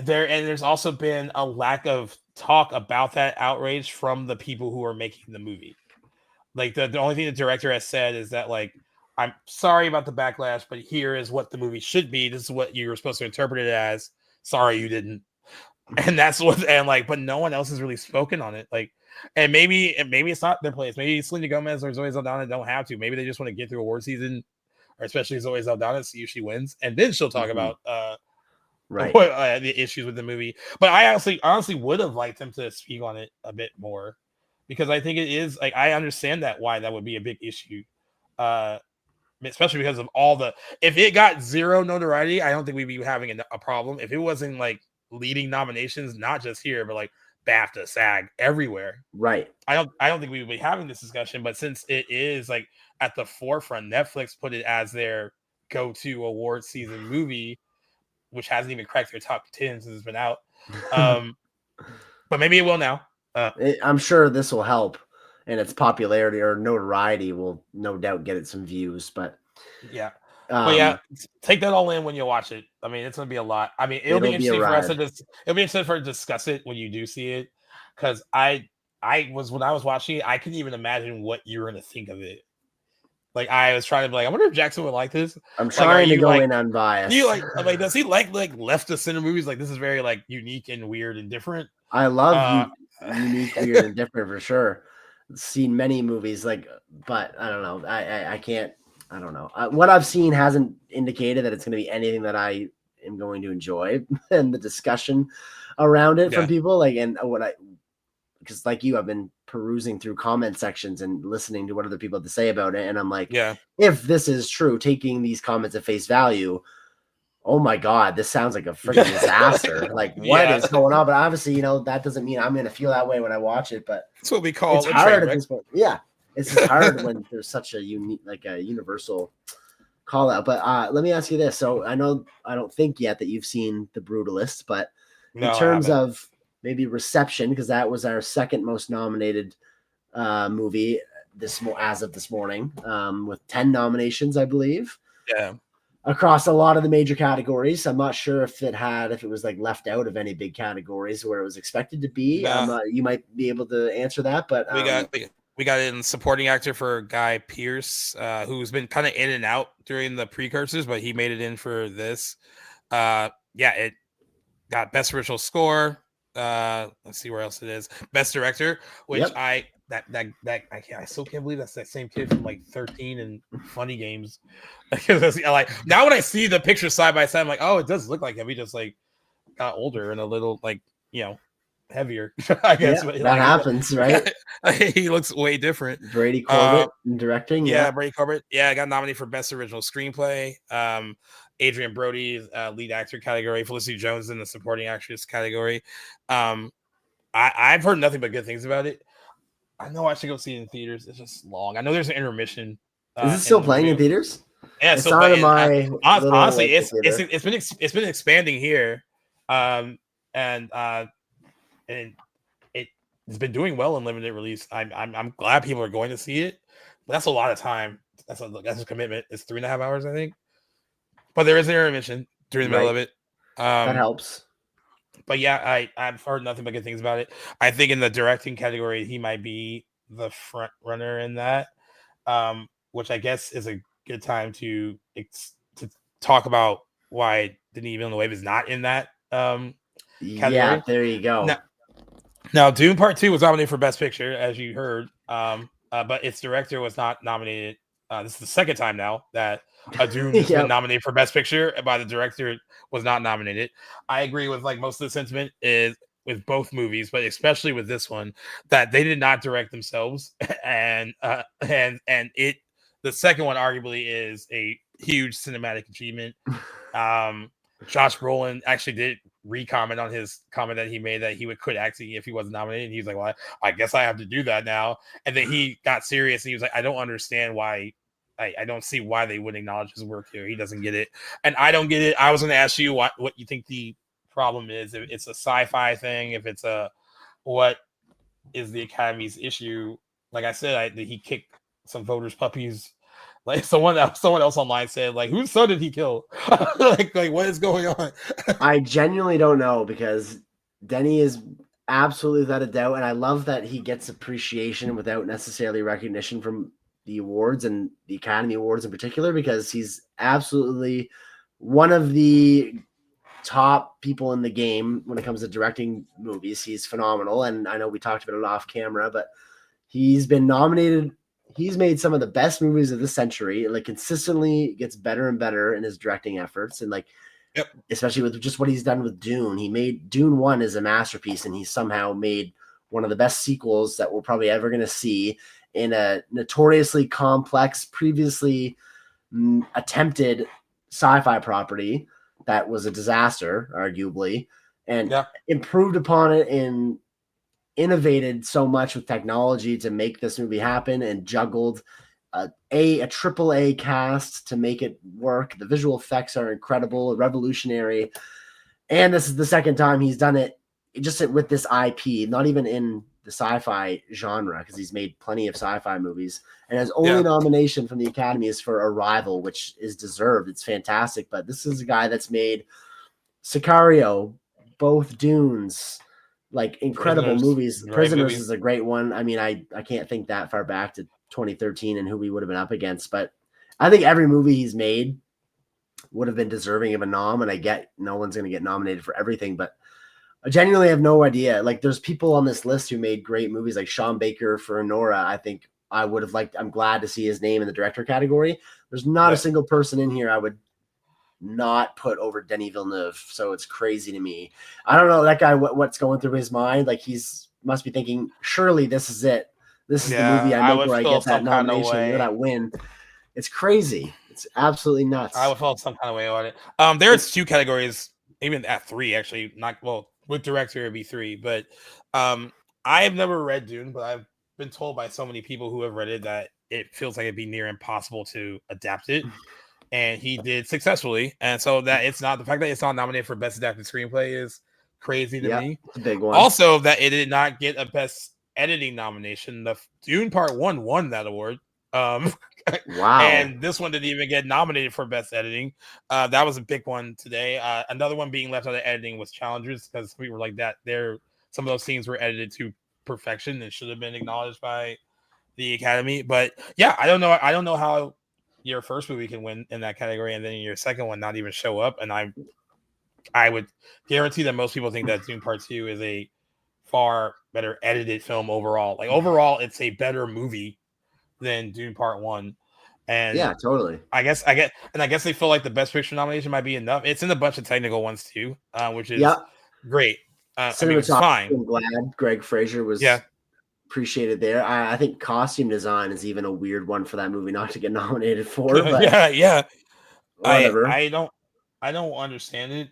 there's also been a lack of talk about that outrage from the people who are making the movie. Like the only thing the director has said is that like, I'm sorry about the backlash, but here is what the movie should be. This is what you were supposed to interpret it as. Sorry, you didn't. And that's what, and like, but no one else has really spoken on it. Like, and maybe it's not their place. Maybe Selena Gomez or Zoe Saldana don't have to. Maybe they just want to get through award season, or especially Zoe Saldana, see if she wins, and then she'll talk about the issues with the movie. But I honestly would have liked them to speak on it a bit more, because I think it is like, I understand why that would be a big issue, especially because of if it got zero notoriety, I don't think we'd be having a problem. If it wasn't like leading nominations, not just here, but like BAFTA, SAG, everywhere, right? I don't think we would be having this discussion. But since it is like at the forefront, Netflix put it as their go-to award season movie, which hasn't even cracked their top 10 since it's been out. But maybe it will now. I'm sure this will help, and its popularity or notoriety will no doubt get it some views. But yeah, take that all in when you watch it. I mean, it's gonna be a lot. I mean, it'll be interesting for us to discuss it when you do see it, because when I was watching it, I couldn't even imagine what you were gonna think of it. Like, I was trying to be like, I wonder if Jackson would like this. I'm trying to go in unbiased. Does he like left of center movies? Like, this is very like unique and weird and different. I love unique, weird, and different for sure. Seen many movies but I don't know. I can't. I don't know. What I've seen hasn't indicated that it's going to be anything that I am going to enjoy, and the discussion around it from people because like you, I've been perusing through comment sections and listening to what other people have to say about it, and I'm like, if this is true, taking these comments at face value, oh my God, this sounds like a freaking disaster. Like, what is going on? But obviously, that doesn't mean I'm going to feel that way when I watch it. But that's what we call it's hard at this point. Yeah, it's just hard when there's such a unique, like a universal call out. But let me ask you this. So I don't think yet that you've seen The Brutalist, but in terms of maybe reception, because that was our second most nominated movie as of this morning, with 10 nominations, I believe. Yeah. across a lot of the major categories. I'm not sure if it was like left out of any big categories where it was expected to be. Nah, you might be able to answer that, but we got it in supporting actor for Guy Pearce, who's been kind of in and out during the precursors, but he made it in for this. It got best original score. Let's see where else it is. Best director, which I still can't believe that's that same kid from like 13 and Funny Games. Like now when I see the picture side by side, I'm like, oh, it does look like him. He just like got older and a little like heavier, I guess. Yeah, that happens, right? He looks way different. Brady Corbett in directing. Yeah, Brady Corbett. Yeah, I got nominated for best original screenplay. Adrian Brody, lead actor category. Felicity Jones in the supporting actress category. I've heard nothing but good things about it. I know I should go see it in theaters. It's just long. I know there's an intermission. Is it still playing in theaters? Yeah, it's still playing. Honestly, it's been expanding here, and it's been doing well in limited release. I'm glad people are going to see it, but that's a lot of time. That's a commitment. It's 3.5 hours, I think. But there is an intermission during the middle of it. That helps. But yeah, I've heard nothing but good things about it. I think in the directing category, he might be the front runner in that, which I guess is a good time to talk about why Denis Villeneuve is not in that category. Yeah, there you go. Now, Dune Part 2 was nominated for Best Picture, as you heard, but its director was not nominated. This is the second time now that a Dune has been nominated for Best Picture, by the director was not nominated. I agree with like most of the sentiment is with both movies, but especially with this one, that they did not direct themselves, and the second one arguably is a huge cinematic achievement. Josh Brolin actually did re-comment on his comment that he made that he would quit acting if he wasn't nominated. And he was like, well, I guess I have to do that now. And then he got serious and he was like, I don't understand why. I don't see why they wouldn't acknowledge his work here. He doesn't get it. And I don't get it. I was going to ask you what you think the problem is. If it's a sci-fi thing, if it's what is the Academy's issue? Like I said, he kicked some voters' puppies. Like someone else online said, like, whose son did he kill? like what is going on? I genuinely don't know, because Denny is absolutely without a doubt, and I love that he gets appreciation without necessarily recognition from the awards and the Academy Awards in particular, because he's absolutely one of the top people in the game when it comes to directing movies. He's phenomenal, and I know we talked about it off camera, but he's been nominated. He's made some of the best movies of the century. Like, consistently gets better and better in his directing efforts, and like, especially with just what he's done with Dune. He made Dune 1 as a masterpiece, and he somehow made one of the best sequels that we're probably ever going to see in a notoriously complex, previously attempted sci-fi property that was a disaster, arguably, and improved upon it and innovated so much with technology to make this movie happen, and juggled a triple A cast to make it work. The visual effects are incredible, revolutionary, and this is the second time he's done it just with this IP, not even in the sci-fi genre, because he's made plenty of sci-fi movies, and his only nomination from the Academy is for Arrival, which is deserved. It's fantastic, but this is a guy that's made Sicario, both Dunes, like incredible movies. Prisoners is a great one. I mean, I can't think that far back to 2013 and who we would have been up against, but I think every movie he's made would have been deserving of a nom, and I get no one's going to get nominated for everything, but I genuinely have no idea. Like, there's people on this list who made great movies, like Sean Baker for Nora. I think I would have liked. I'm glad to see his name in the director category. There's not a single person in here I would not put over Denis Villeneuve. So it's crazy to me. I don't know that guy. What's going through his mind? Like, must be thinking, surely this is it. This is the movie I make where I get that nomination or that win. It's crazy. It's absolutely nuts. I would feel some kind of way about it. There's 2 categories, even at 3 actually. Not well. With director, it'd be 3, but I have never read Dune, but I've been told by so many people who have read it that it feels like it'd be near impossible to adapt it, and he did successfully. And so that it's not, the fact that it's not nominated for best adapted screenplay is crazy to me. It's a big one. Also, that it did not get a best editing nomination. The Dune Part 1 won that award. Wow. And this one didn't even get nominated for best editing. That was a big one today. Another one being left out of editing was Challengers, because we were like that. Some of those scenes were edited to perfection and should have been acknowledged by the Academy. But yeah, I don't know. I don't know how your first movie can win in that category, and then your second one not even show up. And I would guarantee that most people think that Dune Part 2 is a far better edited film overall. Like overall, it's a better movie than Dune Part 1. And yeah, totally. I guess they feel like the Best Picture nomination might be enough. It's in a bunch of technical ones too, which is great. I mean, it's fine. I'm glad Greg Fraser was appreciated there. I think costume design is even a weird one for that movie not to get nominated for. But yeah. Whatever. I don't understand it.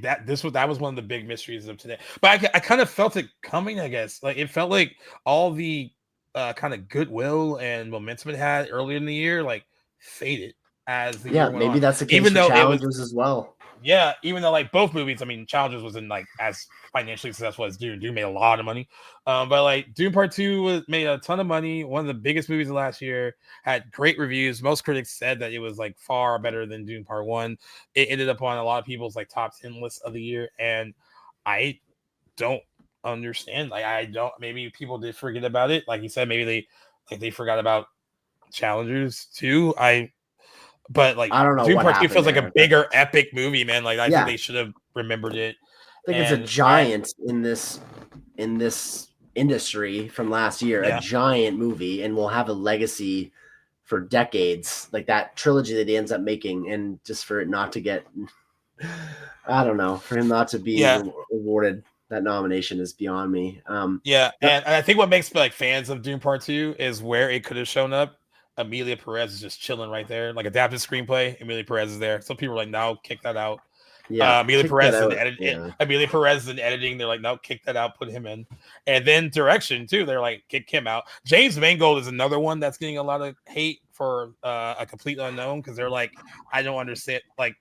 That was one of the big mysteries of today. But I kind of felt it coming, I guess. Like it felt like all the kind of goodwill and momentum it had earlier in the year like faded as the year went maybe on. That's the case even though Challengers as well. Yeah, even though like both movies, I mean, Challengers wasn't like as financially successful as Dune. Dune made a lot of money, but like Dune Part 2 made a ton of money. One of the biggest movies of last year, had great reviews. Most critics said that it was like far better than Dune Part 1. It ended up on a lot of people's like top 10 lists of the year, and I don't understand. Like I don't. Maybe people did forget about it. Like you said, maybe they forgot about Challengers too. But like I don't know. Dune Part 2 feels like a bigger epic movie, man. Like I think they should have remembered it. I think it's a giant in this industry from last year, a giant movie, and will have a legacy for decades. Like that trilogy that he ends up making, and just for it not to get, I don't know, for him not to be awarded that nomination is beyond me. And I think what makes like fans of Dune Part 2 is where it could have shown up. Emila Pérez is just chilling right there, like adapted screenplay. Emila Pérez is there. Some people are like, "No, kick that out." Emila Pérez is in editing. They're like, "No, kick that out. Put him in." And then direction too. They're like, "Kick him out." James Mangold is another one that's getting a lot of hate for a complete unknown, because they're like, "I don't understand." Like,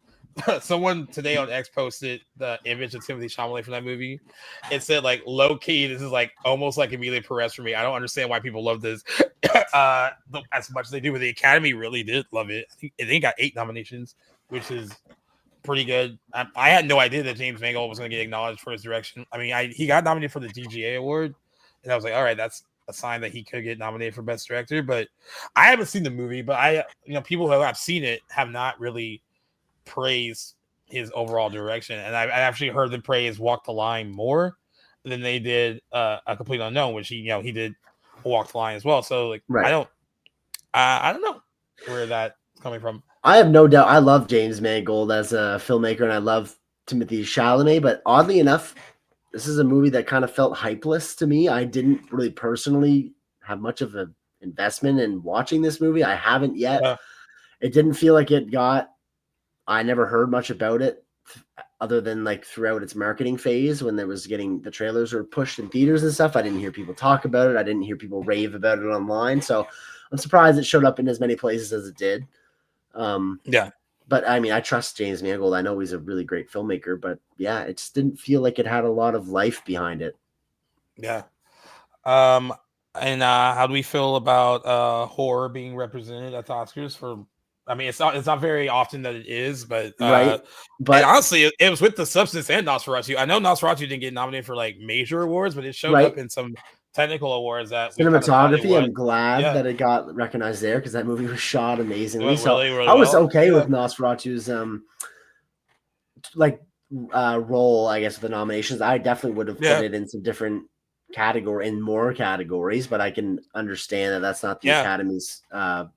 someone today on X posted the image of Timothée Chalamet from that movie. It said like, low key, this is like almost like Emila Pérez for me. I don't understand why people love this as much as they do, but the Academy really did love it. I think it got 8 nominations, which is pretty good. I had no idea that James Mangold was going to get acknowledged for his direction. I mean, he got nominated for the DGA award, and I was like, all right, that's a sign that he could get nominated for Best Director. But I haven't seen the movie, but people who have seen it have not really praised his overall direction, and I actually heard them praise Walk the Line more than they did A Complete Unknown, which he did Walk the Line as well. So like, I don't know where that's coming from. I have no doubt. I love James Mangold as a filmmaker, and I love Timothée Chalamet. But oddly enough, this is a movie that kind of felt hypeless to me. I didn't really personally have much of an investment in watching this movie. I haven't yet. It didn't feel like it got. I never heard much about it other than like throughout its marketing phase when there was the trailers were pushed in theaters and stuff. I didn't hear people talk about it. I didn't hear people rave about it online. So I'm surprised it showed up in as many places as it did. But I mean, I trust James Mangold. I know he's a really great filmmaker, but yeah, it just didn't feel like it had a lot of life behind it. Yeah. And how do we feel about horror being represented at the Oscars for? I mean, it's not very often that it is, but But honestly, it was with The Substance and Nosferatu. I know Nosferatu didn't get nominated for like major awards, but it showed up in some technical awards. That cinematography, I'm glad that it got recognized there because that movie was shot amazingly. Really I was okay with Nosferatu's role, I guess, with the nominations. I definitely would have put it in some different more categories, but I can understand that that's not the Academy's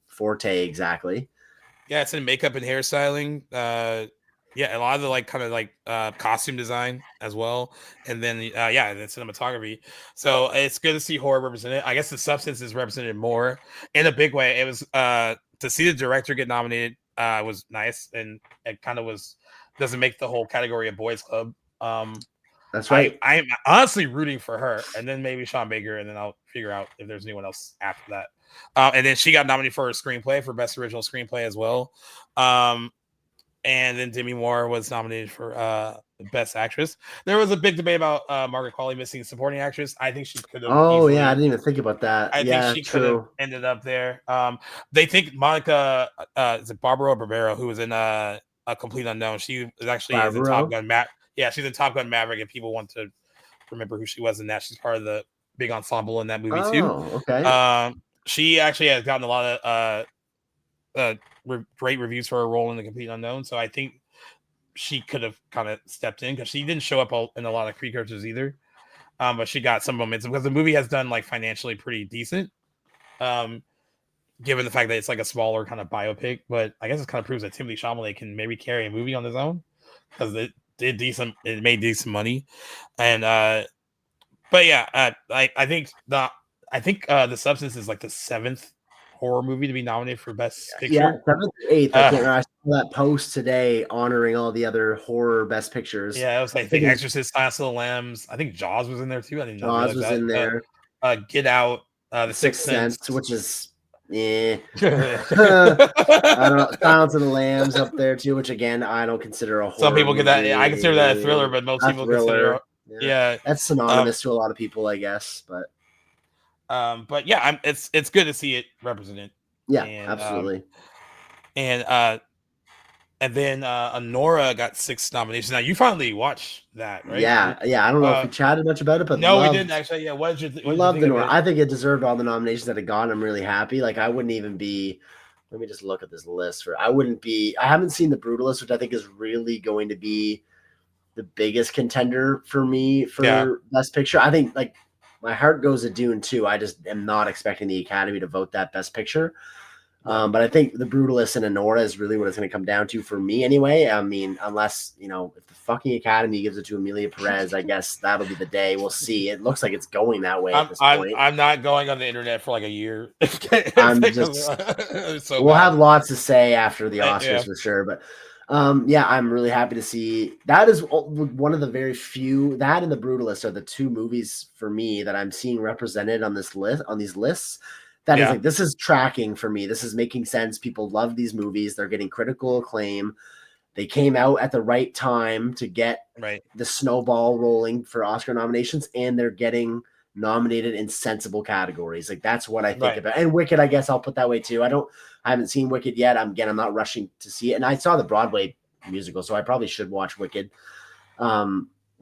forte exactly. Yeah, it's in makeup and hairstyling. A lot of the costume design as well, and then the cinematography. So it's good to see horror represented. I guess The Substance is represented more in a big way. It was to see the director get nominated was nice, and it kind of doesn't make the whole category a boys club. That's right. I'm honestly rooting for her, and then maybe Sean Baker, and then I'll figure out if there's anyone else after that. And then she got nominated for her screenplay for Best Original Screenplay as well. and then Demi Moore was nominated for Best Actress. There was a big debate about Margaret Qualley missing supporting actress. I think she could have. Oh yeah, I didn't even think about that. I think she could have ended up there. They think Monica, is it Barbara Barbero, who was in A Complete Unknown? She is actually is in Top Gun Yeah, she's in Top Gun Maverick, and people want to remember who she was in that. She's part of the big ensemble in that movie too. Okay. She actually has gotten a lot of great reviews for her role in The Complete Unknown. So I think she could have kind of stepped in because she didn't show up in a lot of precursors either. But she got some momentum because the movie has done like financially pretty decent. Given the fact that it's like a smaller kind of biopic, but I guess it kind of proves that Timothée Chalamet can maybe carry a movie on his own because it made decent money. And but yeah, I think The Substance is like the 7th horror movie to be nominated for Best Picture. Yeah, 7th or 8th. I can't remember. I saw that post today honoring all the other horror Best Pictures. Yeah, it was like The Exorcist, Silence of the Lambs. I think Jaws was in there too. I didn't know Jaws was in there. Get Out, The Sixth Sense, which is I don't know. Silence of the Lambs up there too, which again I don't consider a horror. Some people get that. I consider that a thriller, but most people consider that's synonymous to a lot of people, I guess. But yeah, it's good to see it represented. Yeah, absolutely. And then Nora got 6 nominations. Now you finally watched that, right? Yeah. I don't know if we chatted much about it, but no, we didn't actually. Yeah, what did you love the Nora? I think it deserved all the nominations that it got. I'm really happy. Like I wouldn't even be. Let me just look at this list. I haven't seen The Brutalist, which I think is really going to be the biggest contender for me for Best Picture. I think like my heart goes to Dune 2. I just am not expecting the Academy to vote that Best Picture. But I think The Brutalist and Nora is really what it's going to come down to for me anyway. I mean, unless, if the fucking Academy gives it to Emila Pérez, I guess that'll be the day. We'll see. It looks like it's going that way at this point. I'm not going on the internet for like a year. We'll have lots to say after the Oscars for sure. But I'm really happy to see. That is one of the very few, that and The Brutalist are the 2 movies for me that I'm seeing represented on these lists. That is like, this is tracking for me. This is making sense. People love these movies. They're getting critical acclaim. They came out at the right time to get the snowball rolling for Oscar nominations, and they're getting nominated in sensible categories. Like that's what I think about. And Wicked, I guess I'll put that way too. I haven't seen Wicked yet. I'm not rushing to see it. And I saw the Broadway musical, so I probably should watch Wicked.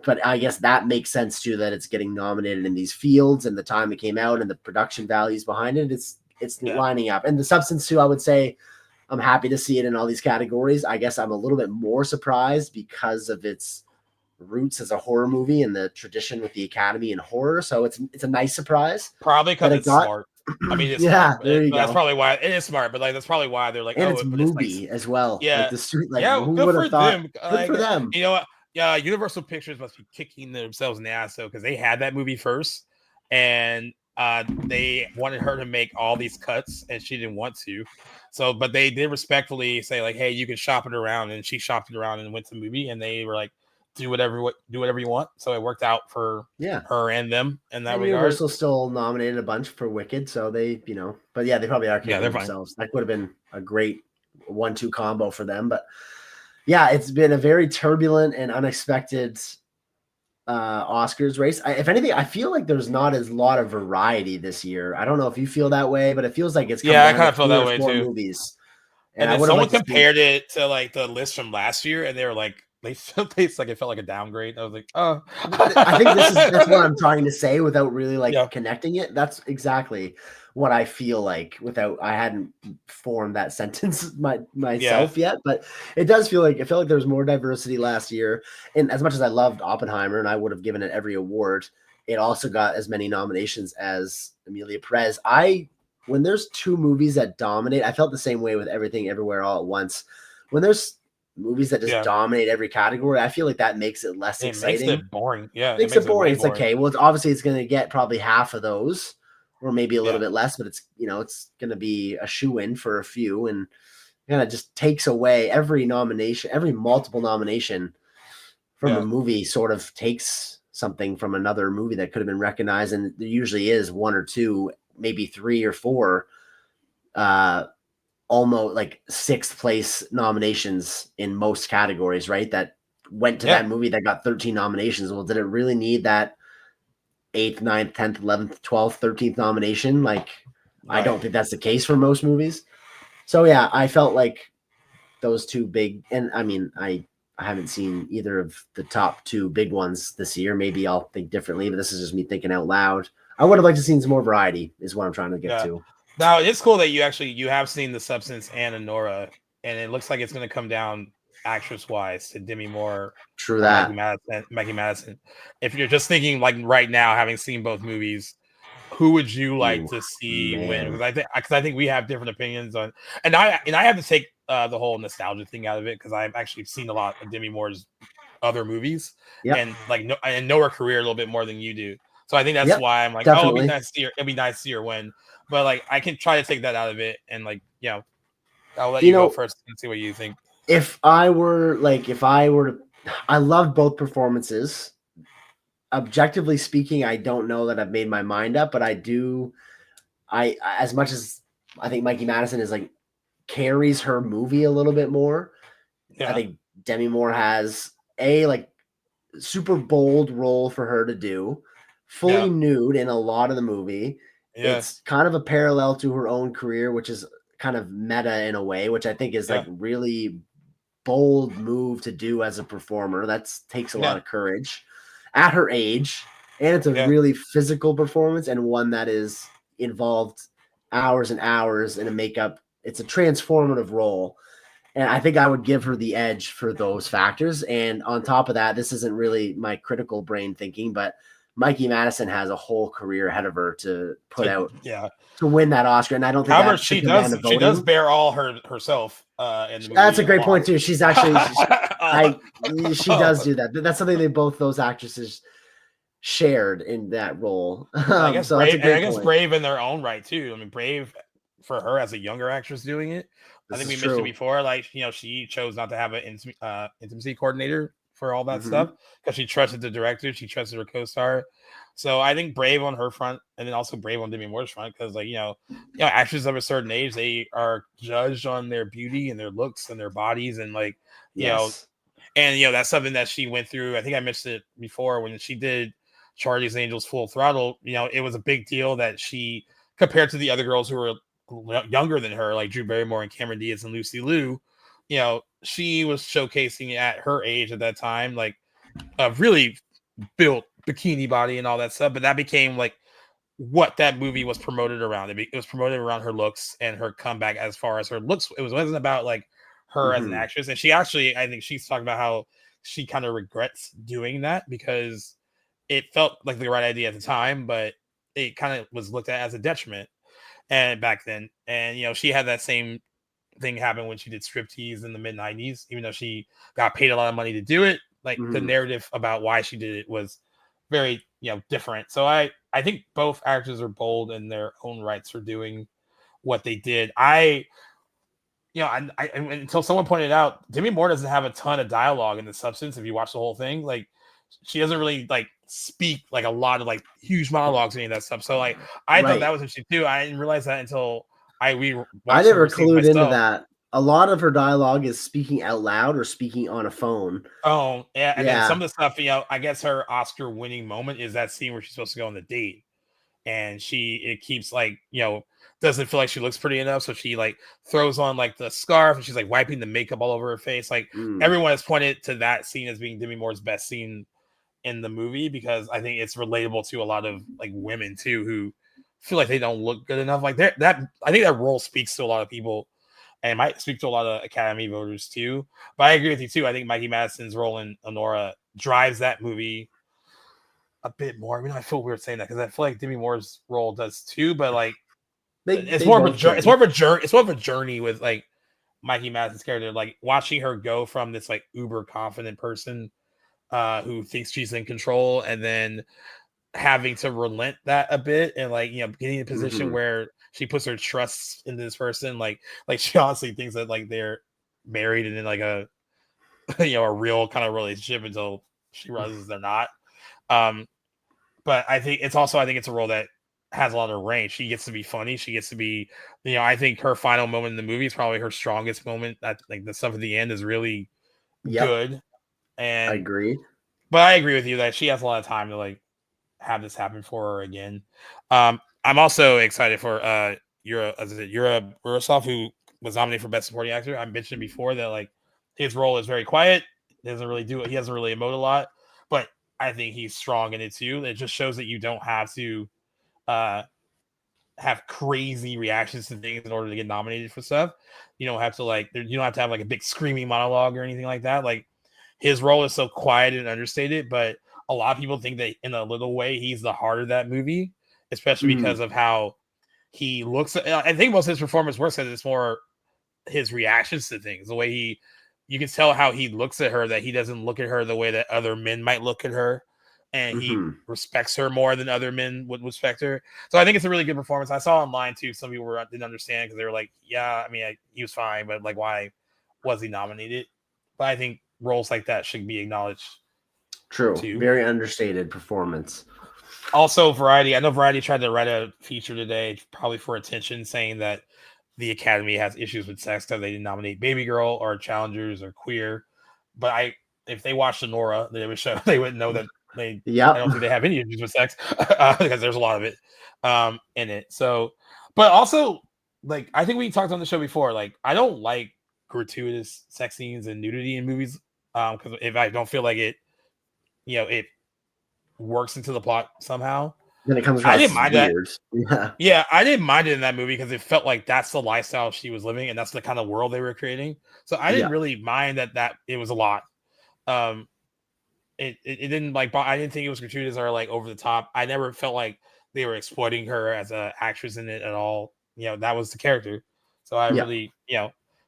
But I guess that makes sense too, that it's getting nominated in these fields and the time it came out and the production values behind it. It's lining up. And The Substance too, I would say I'm happy to see it in all these categories. I guess I'm a little bit more surprised because of its roots as a horror movie and the tradition with the Academy and horror. So it's a nice surprise. Probably because it's smart. I mean, it's smart. There you go. That's probably why it is smart, but like that's probably why they're like, and it's movie as well. Yeah, like the street, like who would have thought? Good for them. You know what? Yeah, Universal Pictures must be kicking themselves in the ass though, because they had that movie first, and they wanted her to make all these cuts, and she didn't want to. So, but they did respectfully say like, "Hey, you can shop it around," and she shopped it around and went to the movie, and they were like, "Do whatever you want." So it worked out for her and them in that regard. Universal still nominated a bunch for Wicked, so they, but yeah, they probably are kicking themselves. That would have been a great 1-2 combo for them, but. Yeah, it's been a very turbulent and unexpected Oscars race. If anything, I feel like there's not as lot of variety this year. I don't know if you feel that way, but it feels like it's I kind of feel that way too. Movies. And then someone compared it to like the list from last year, and they were like, it felt like a downgrade. I was like, oh. I think that's what I'm trying to say without really connecting it. That's exactly what I feel like I hadn't formed that sentence myself yet, but it does feel like there was more diversity last year. And as much as I loved Oppenheimer and I would have given it every award, it also got as many nominations as Emila Pérez. When there's 2 movies that dominate, I felt the same way with Everything Everywhere All at Once. When there's movies that just dominate every category, I feel like that makes it less exciting. Makes it boring. Yeah, it makes it boring. It's like, okay, well, it's going to get probably half of those, or maybe a little bit less, but it's going to be a shoe-in for a few, and kind of just takes away every multiple nomination from a movie sort of takes something from another movie that could have been recognized, and there usually is 1 or 2, maybe 3 or 4 almost like 6th place nominations in most categories, right? That went to that movie that got 13 nominations. Well, did it really need that 8th, 9th, 10th, 11th, 12th, 13th nomination? Like, I don't think that's the case for most movies. So yeah, I felt like those two big, and I mean, I haven't seen either of the top 2 big ones this year. Maybe I'll think differently, but this is just me thinking out loud. I would have liked to seen some more variety, is what I'm trying to get to. Now it's cool that you have seen The Substance and Anora, and it looks like it's going to come down actress wise to Demi Moore. True that. Maggie Madison. If you're just thinking like right now, having seen both movies, who would you like to see win? Because I think we have different opinions on, and I have to take the whole nostalgia thing out of it because I've actually seen a lot of Demi Moore's other movies and like I know her career a little bit more than you do. So I think that's why I'm like, definitely. Oh, it'd be nice to see her win. But like I can try to take that out of it and like, I'll let you go first and see what you think. If I were to, I loved both performances. Objectively speaking, I don't know that I've made my mind up, but as much as I think Mikey Madison is like carries her movie a little bit more. I think Demi Moore has a like super bold role for her to do, fully nude in a lot of the movie. It's kind of a parallel to her own career, which is kind of meta in a way, which I think is like really bold move to do as a performer. That takes a lot of courage at her age, and it's a really physical performance and one that is involved hours and hours in a makeup. It's a transformative role. And I think I would give her the edge for those factors. And on top of that, this isn't really my critical brain thinking, but Mikey Madison has a whole career ahead of her to put out to win that Oscar. And I don't think however she does bear all herself. That's a great point too. She's actually she does do that. That's something those actresses shared in that role. I guess Brave in their own right too. I mean, Brave for her as a younger actress doing it. I think we mentioned before, like, she chose not to have an intimacy coordinator for all that stuff because she trusted the director, she trusted her co-star. So I think brave on her front, and then also brave on Demi Moore's front, because like actors of a certain age, they are judged on their beauty and their looks and their bodies, and like that's something that she went through. I think I mentioned it before when she did Charlie's Angels Full Throttle. It was a big deal that she, compared to the other girls who were younger than her, like Drew Barrymore and Cameron Diaz and Lucy Liu, she was showcasing at her age at that time, like a really built bikini body and all that stuff. But that became like what that movie was promoted around. It was promoted around her looks and her comeback as far as her looks. It wasn't about like her as an actress. And she actually, I think she's talking about how she kind of regrets doing that because it felt like the right idea at the time, but it kind of was looked at as a detriment. And back then, and she had that same thing happen when she did striptease in the mid-90s, even though she got paid a lot of money to do it. Like the narrative about why she did it was very different. So I think both actors are bold in their own rights for doing what they did. I until someone pointed out, Demi Moore doesn't have a ton of dialogue in The Substance. If you watch the whole thing, like she doesn't really like speak like a lot of like huge monologues or any of that stuff. So like I thought that was interesting too. I didn't realize that until I never clued into that. A lot of her dialogue is speaking out loud or speaking on a phone. Oh yeah, and then some of the stuff, I guess her Oscar winning moment is that scene where she's supposed to go on the date, and it keeps like doesn't feel like she looks pretty enough, so she like throws on like the scarf and she's like wiping the makeup all over her face. Like everyone has pointed to that scene as being Demi Moore's best scene in the movie because I think it's relatable to a lot of like women too who feel like they don't look good enough. Like that I think that role speaks to a lot of people and might speak to a lot of Academy voters too. But I agree with you too. I think Mikey Madison's role in Anora drives that movie a bit more. I mean, I feel weird saying that because I feel like Demi Moore's role does too, but like it's more of a journey with like Mikey Madison's character, like watching her go from this like uber confident person who thinks she's in control and then having to relent that a bit and like getting in a position where she puts her trust in this person, like she honestly thinks that like they're married and in like a a real kind of relationship until she realizes they're not. But I think it's a role that has a lot of range. She gets to be funny. She gets to be, I think her final moment in the movie is probably her strongest moment. That like the stuff at the end is really good. And I agree. But I agree with you that she has a lot of time to like have this happen for her again. I'm also excited for Yura Burasov, who was nominated for Best Supporting Actor. I mentioned before that like his role is very quiet. He doesn't really emote a lot, but I think he's strong in it too. It just shows that you don't have to have crazy reactions to things in order to get nominated for stuff. You don't have to have like a big screaming monologue or anything like that. Like his role is so quiet and understated, but a lot of people think that in a little way he's the heart of that movie, especially because of how he looks. I think most of his performance works as it's more his reactions to things, the way you can tell how he looks at her, that he doesn't look at her the way that other men might look at her. And he respects her more than other men would respect her. So I think it's a really good performance. I saw online too. Some people didn't understand because they were like, "Yeah, I mean, he was fine, but like, why was he nominated?" But I think roles like that should be acknowledged. True. Too. Very understated performance. Also, Variety. I know Variety tried to write a feature today, probably for attention, saying that the Academy has issues with sex because they didn't nominate Baby Girl or Challengers or Queer. But if they watched Sonora, they wouldn't know that. I don't think they have any issues with sex because there's a lot of it in it. So, but also, like, I think we talked on the show before. Like, I don't like gratuitous sex scenes and nudity in movies because if I don't feel like it, it works into the plot somehow. Then it comes across as weird. Yeah, I didn't mind it in that movie because it felt like that's the lifestyle she was living and that's the kind of world they were creating. So I didn't really mind that it was a lot. It didn't like, I didn't think it was gratuitous or like over the top. I never felt like they were exploiting her as an actress in it at all. That was the character. So I really,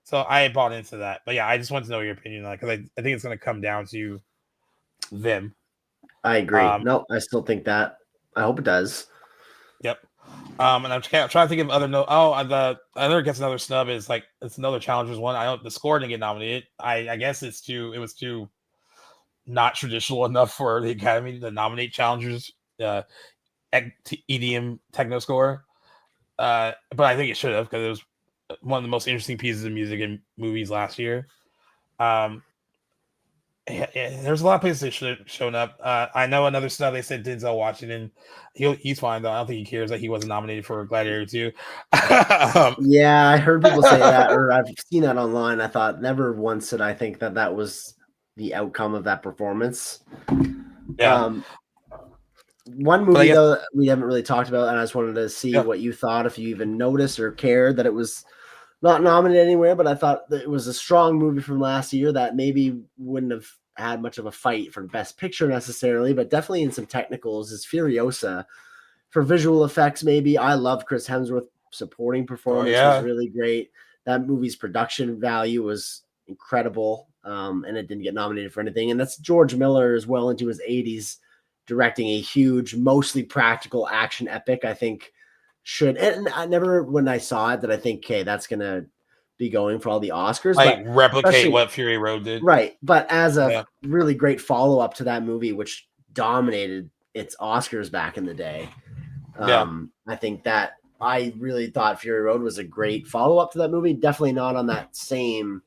so I bought into that. But yeah, I just want to know your opinion on it because I think it's going to come down to them. I agree. No, I still think that. I hope it does. Yep. And I'm trying to think of other the other gets another snub is like it's another Challengers one. I don't the score didn't get nominated. I guess it was too not traditional enough for the Academy to nominate Challengers EDM techno score. But I think it should have because it was one of the most interesting pieces of music in movies last year. There's a lot of places that should have shown up. I know another snub they said Denzel Washington. He's fine though. I don't think he cares that he wasn't nominated for Gladiator 2. Yeah, I heard people say that, or I've seen that online. I thought never once did I think that was the outcome of that performance. Yeah. One movie though we haven't really talked about, and I just wanted to see what you thought, if you even noticed or cared that it was not nominated anywhere, but I thought that it was a strong movie from last year that maybe wouldn't have had much of a fight for Best Picture necessarily, but definitely in some technicals is Furiosa. For visual effects, maybe. I love Chris Hemsworth. Supporting performance was really great. That movie's production value was incredible, and it didn't get nominated for anything. And that's George Miller as well into his 80s, directing a huge, mostly practical action epic. I think and I never, when I saw it, that I think, okay, that's going to be going for all the Oscars. Like replicate what Fury Road did. Right. But as a really great follow-up to that movie, which dominated its Oscars back in the day, I think that I really thought Fury Road was a great follow-up to that movie. Definitely not on that same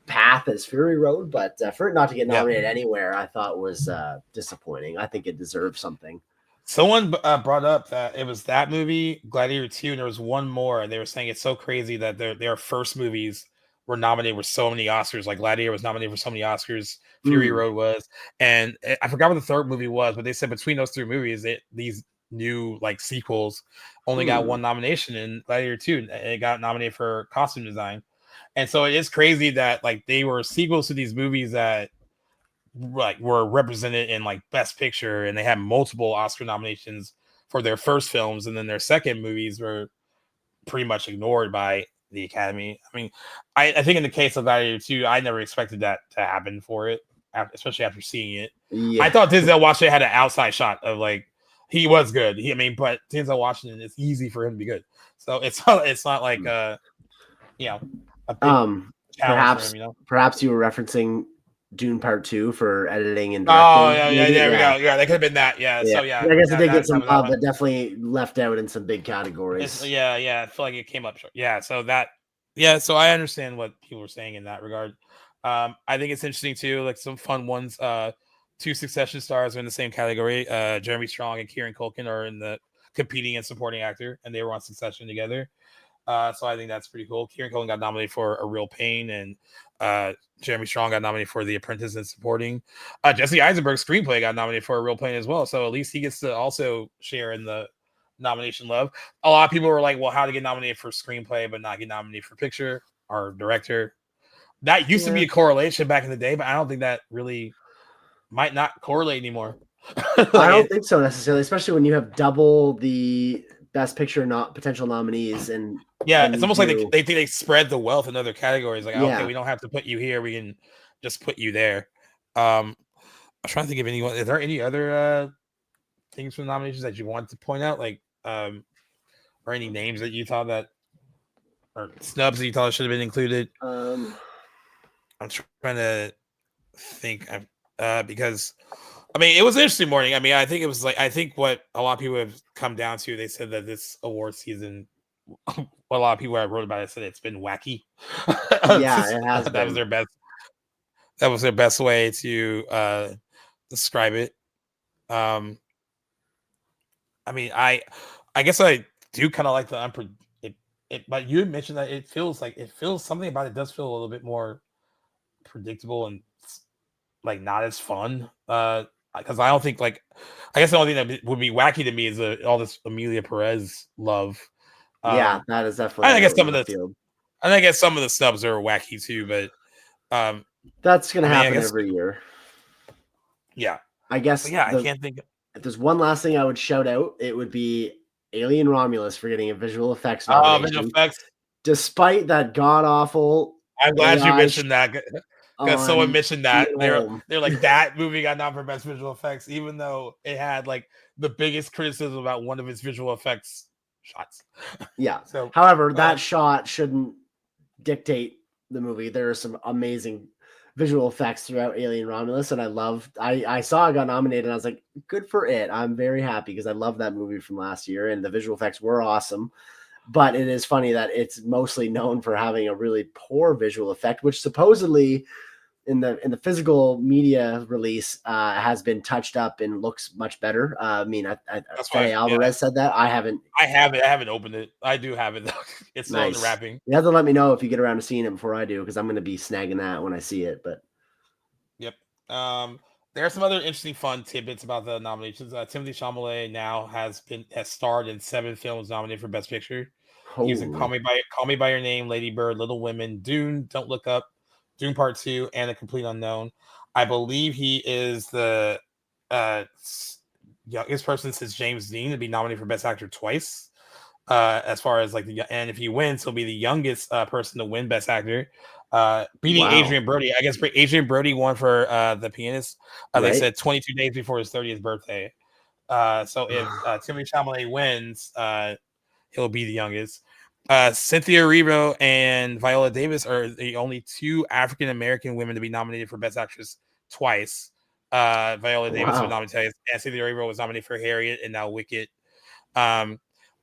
path as Fury Road, but for it not to get nominated anywhere, I thought was disappointing. I think it deserved something. Someone brought up that it was that movie, Gladiator 2, and there was one more, and they were saying it's so crazy that their first movies were nominated with so many Oscars. Like Gladiator was nominated for so many Oscars, Fury Road was, and I forgot what the third movie was, but they said between those three movies, these new like sequels only got one nomination in Gladiator 2. It got nominated for costume design. And so it is crazy that like they were sequels to these movies that like were represented in like Best Picture, and they had multiple Oscar nominations for their first films, and then their second movies were pretty much ignored by the Academy. I mean, I think in the case of Gladiator 2, I never expected that to happen for it, especially after seeing it. Yeah. I thought Denzel Washington had an outside shot of like he was good. But Denzel Washington, it's easy for him to be good. So it's not like a big perhaps you were referencing Dune Part 2 for editing and directing. Oh yeah, there we go. Yeah, that could have been that. Yeah, so I guess it did get some love, one. but definitely left out in some big categories. I feel like it came up short. Yeah, so so I understand what people were saying in that regard. I think it's interesting too, like some fun ones. Two Succession stars are in the same category. Jeremy Strong and Kieran Culkin are in the competing and supporting actor, and they were on Succession together. So I think that's pretty cool. Kieran Culkin got nominated for A Real Pain, and Jeremy Strong got nominated for The Apprentice and supporting. Jesse Eisenberg's screenplay got nominated for A Real Pain as well. So at least he gets to also share in the nomination love. A lot of people were like, well, how to get nominated for screenplay but not get nominated for picture or director? That used to be a correlation back in the day, but I don't think that really might not correlate anymore. I don't think so necessarily, especially when you have double the best picture potential nominees. And it's almost like they think they spread the wealth in other categories. Like, okay, we don't have to put you here, we can just put you there. I'm trying to think of anyone. Is there any other things from nominations that you want to point out, like or any names that you thought that or snubs that you thought should have been included? I'm trying to think because I mean, it was an interesting morning. I mean, I think it was I think what a lot of people have come down to, they said that this award season, what a lot of people I wrote about it said it's been wacky. Yeah, it has that was their best. That was their best way to describe it. I mean, I guess I do kind of like the but you mentioned that it feels something about it does feel a little bit more predictable and like not as fun. Because I don't think I guess the only thing that would be wacky to me is all this Emila Pérez love. That is definitely. I guess some of the snubs are wacky too, but that's gonna happen every year. Yeah, I guess. I can't think. If there's one last thing I would shout out, it would be Alien Romulus for getting a visual effects nomination. Visual effects, despite that god awful. I'm glad you mentioned that. Because someone mentioned that they're like, that movie got nominated for best visual effects, even though it had like the biggest criticism about one of its visual effects shots. Yeah. So, however, that shot shouldn't dictate the movie. There are some amazing visual effects throughout Alien Romulus, and I saw it got nominated, and I was like, good for it. I'm very happy because I love that movie from last year, and the visual effects were awesome. But it is funny that it's mostly known for having a really poor visual effect, which supposedly in the physical media release has been touched up and looks much better. I mean, Fede Alvarez said that. I haven't opened it. I do have it though. It's still in the wrapping. You have to let me know if you get around to seeing it before I do, because I'm going to be snagging that when I see it. But yep. There are some other interesting fun tidbits about the nominations. Timothée Chalamet now has starred in 7 films nominated for Best Picture. He's in Call Me by Your Name, Lady Bird, Little Women, Dune, Don't Look Up, Dune Part 2, and A Complete Unknown. I believe he is the youngest person since James Dean to be nominated for Best Actor twice. As far as and if he wins, he'll be the youngest person to win Best Actor, beating Adrian Brody. I guess Adrian Brody won for The Pianist. They said 22 days before his 30th birthday. So if Timothée Chalamet wins, he'll be the youngest. Cynthia Erivo and Viola Davis are the only 2 African American women to be nominated for Best Actress twice. Viola Davis was nominated, and Cynthia Erivo was nominated for Harriet and now Wicked.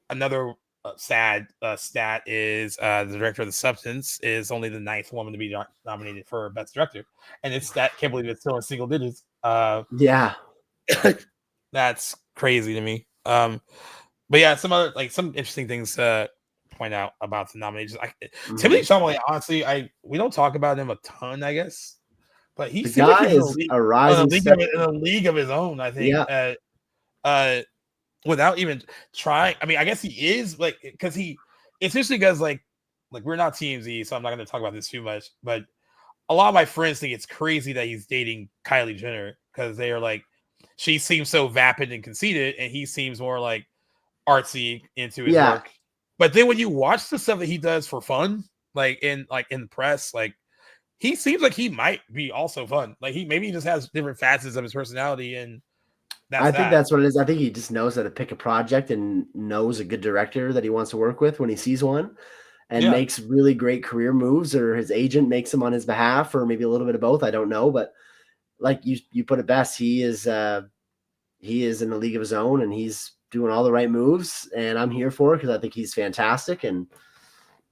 Another sad stat is the director of The Substance is only the 9th woman to be nominated for Best Director, and can't believe it's still in single digits. That's crazy to me. But yeah, some interesting things to point out about the nominations. Timothée Chalamet, honestly, we don't talk about him a ton, I guess, but he seems like he's in a league of his own. I think. Without even trying, I mean, I guess he is because it's interesting because we're not TMZ, so I'm not going to talk about this too much. But a lot of my friends think it's crazy that he's dating Kylie Jenner because they are like, she seems so vapid and conceited, and he seems more artsy into his work. But then when you watch the stuff that he does for fun, in the press, he seems like he might be also fun. He just has different facets of his personality, and I think that's what it is. I think he just knows how to pick a project and knows a good director that he wants to work with when he sees one. and makes really great career moves, or his agent makes them on his behalf, or maybe a little bit of both. I don't know, but like you put it best, he is in a league of his own, and he's doing all the right moves, and I'm here for it because I think he's fantastic, and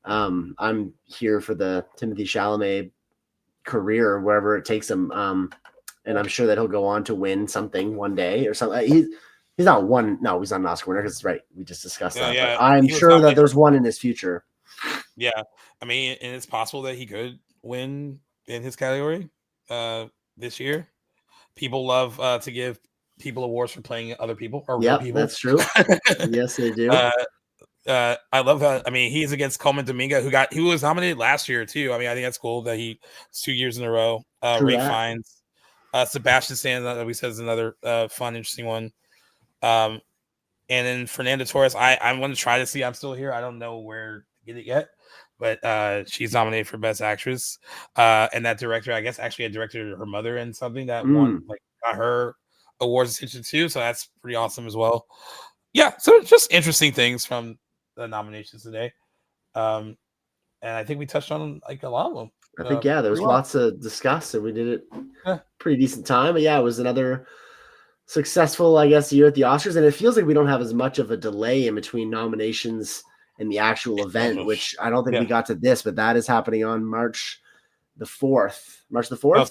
I'm here for the Timothée Chalamet career wherever it takes him, and I'm sure that he'll go on to win something one day or something. He's not one. No, he's not an Oscar winner because right, we just discussed that. Yeah, but I'm sure that there's one in his future. Yeah, I mean, and it's possible that he could win in his category this year. People love to give people awards for playing other people or real people. That's true. Yes, they do. I love that. I mean, he's against Coleman Domingo, who was nominated last year too. I mean, I think that's cool that it's 2 years in a row. Ray Fiennes, Sebastian Stan, that we said is another fun, interesting one. And then Fernanda Torres, I want to try to see. I'm still here. I don't know where to get it yet, but she's nominated for Best Actress. And that director, I guess, actually had directed her mother in something that won, like, got her awards attention too. So that's pretty awesome as well. Yeah, so just interesting things from the nominations today. And I think we touched on like a lot of them. I think there was lots to discuss, and we did it pretty decent time. But yeah, it was another successful, I guess, year at the Oscars, and it feels like we don't have as much of a delay in between nominations and the actual event, which I don't think we got to this, but that is happening on March the 4th. March the 4th?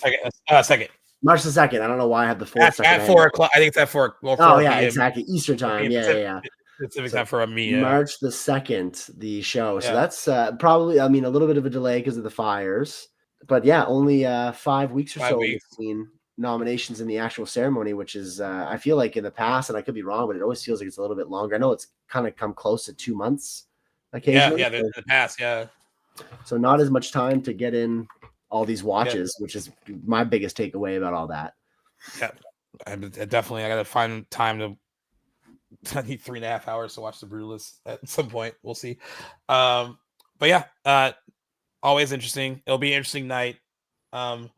Second. March the 2nd. I don't know why I have the 4th. At 4 o'clock. I think it's at 4. Well, 4 yeah, exactly. Eastern time. Yeah. Pacific time for me. March the 2nd, the show. So that's probably, I mean, a little bit of a delay because of the fires. But yeah, only 5 weeks or so between nominations and the actual ceremony, which is, I feel like in the past, and I could be wrong, but it always feels like it's a little bit longer. I know it's kind of come close to 2 months occasionally. Yeah, in the past, yeah. So not as much time to get in all these watches, which is my biggest takeaway about all that. Yeah, I definitely. I got to find time to. I need 3.5 hours to watch The Brutalist at some point. We'll see. But yeah, always interesting. It'll be an interesting night. I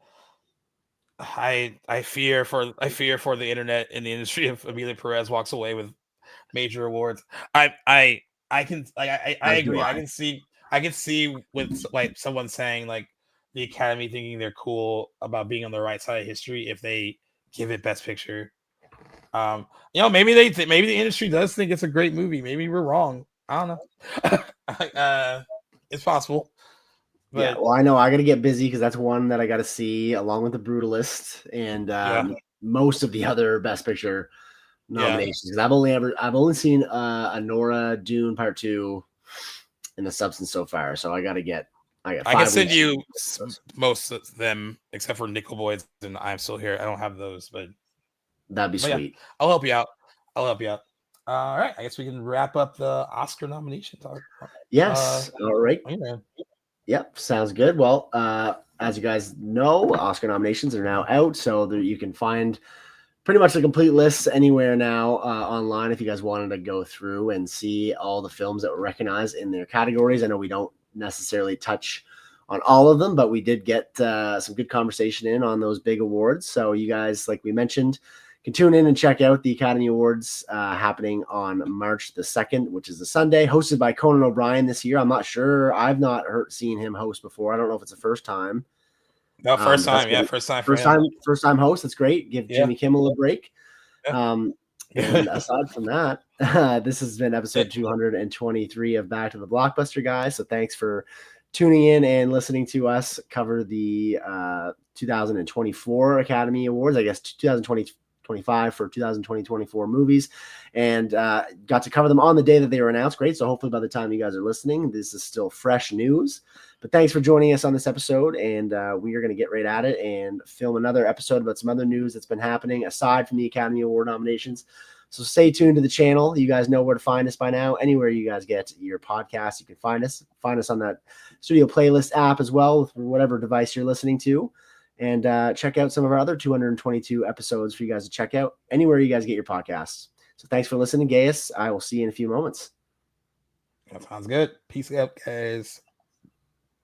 fear for the internet and the industry if Emila Pérez walks away with major awards. I agree. I can see with like someone saying like the Academy thinking they're cool about being on the right side of history if they give it Best Picture. Maybe maybe the industry does think it's a great movie. Maybe we're wrong. I don't know. It's possible. But, yeah, well, I know I got to get busy because that's one that I got to see along with The Brutalist and most of the other Best Picture nominations. Because I've only seen Anora, Dune Part 2, and The Substance so far. So I got 5 I can send you most of them except for Nickel Boys and I'm Still Here. I don't have those, but that'd be sweet. Yeah, I'll help you out. All right. I guess we can wrap up the Oscar nomination talk. Yes. All right. Yep. Sounds good. Well, as you guys know, Oscar nominations are now out, so you can find pretty much the complete list anywhere now online if you guys wanted to go through and see all the films that were recognized in their categories. I know we don't necessarily touch on all of them, but we did get some good conversation in on those big awards. So you guys, like we mentioned, can tune in and check out the Academy Awards happening on March the 2nd, which is a Sunday, hosted by Conan O'Brien this year. I'm not sure. I've not seen him host before. I don't know if it's the first time. No, first time. Yeah, first time. First time host. That's great. Give Jimmy Kimmel a break. Yeah. And aside from that, this has been episode 223 of Back to the Blockbuster, guys. So thanks for tuning in and listening to us cover the 2024 Academy Awards. I guess 2025 for 2020-24 movies, and got to cover them on the day that they were announced. Great. So hopefully by the time you guys are listening, this is still fresh news. But thanks for joining us on this episode, and we are going to get right at it and film another episode about some other news that's been happening aside from the Academy Award nominations. So stay tuned to the channel. You guys know where to find us by now. Anywhere you guys get your podcast, you can find us. Find us on that Studio Playlist app as well, for whatever device you're listening to. And check out some of our other 222 episodes for you guys to check out anywhere you guys get your podcasts. So thanks for listening, Gaius. I will see you in a few moments. That sounds good. Peace out, guys.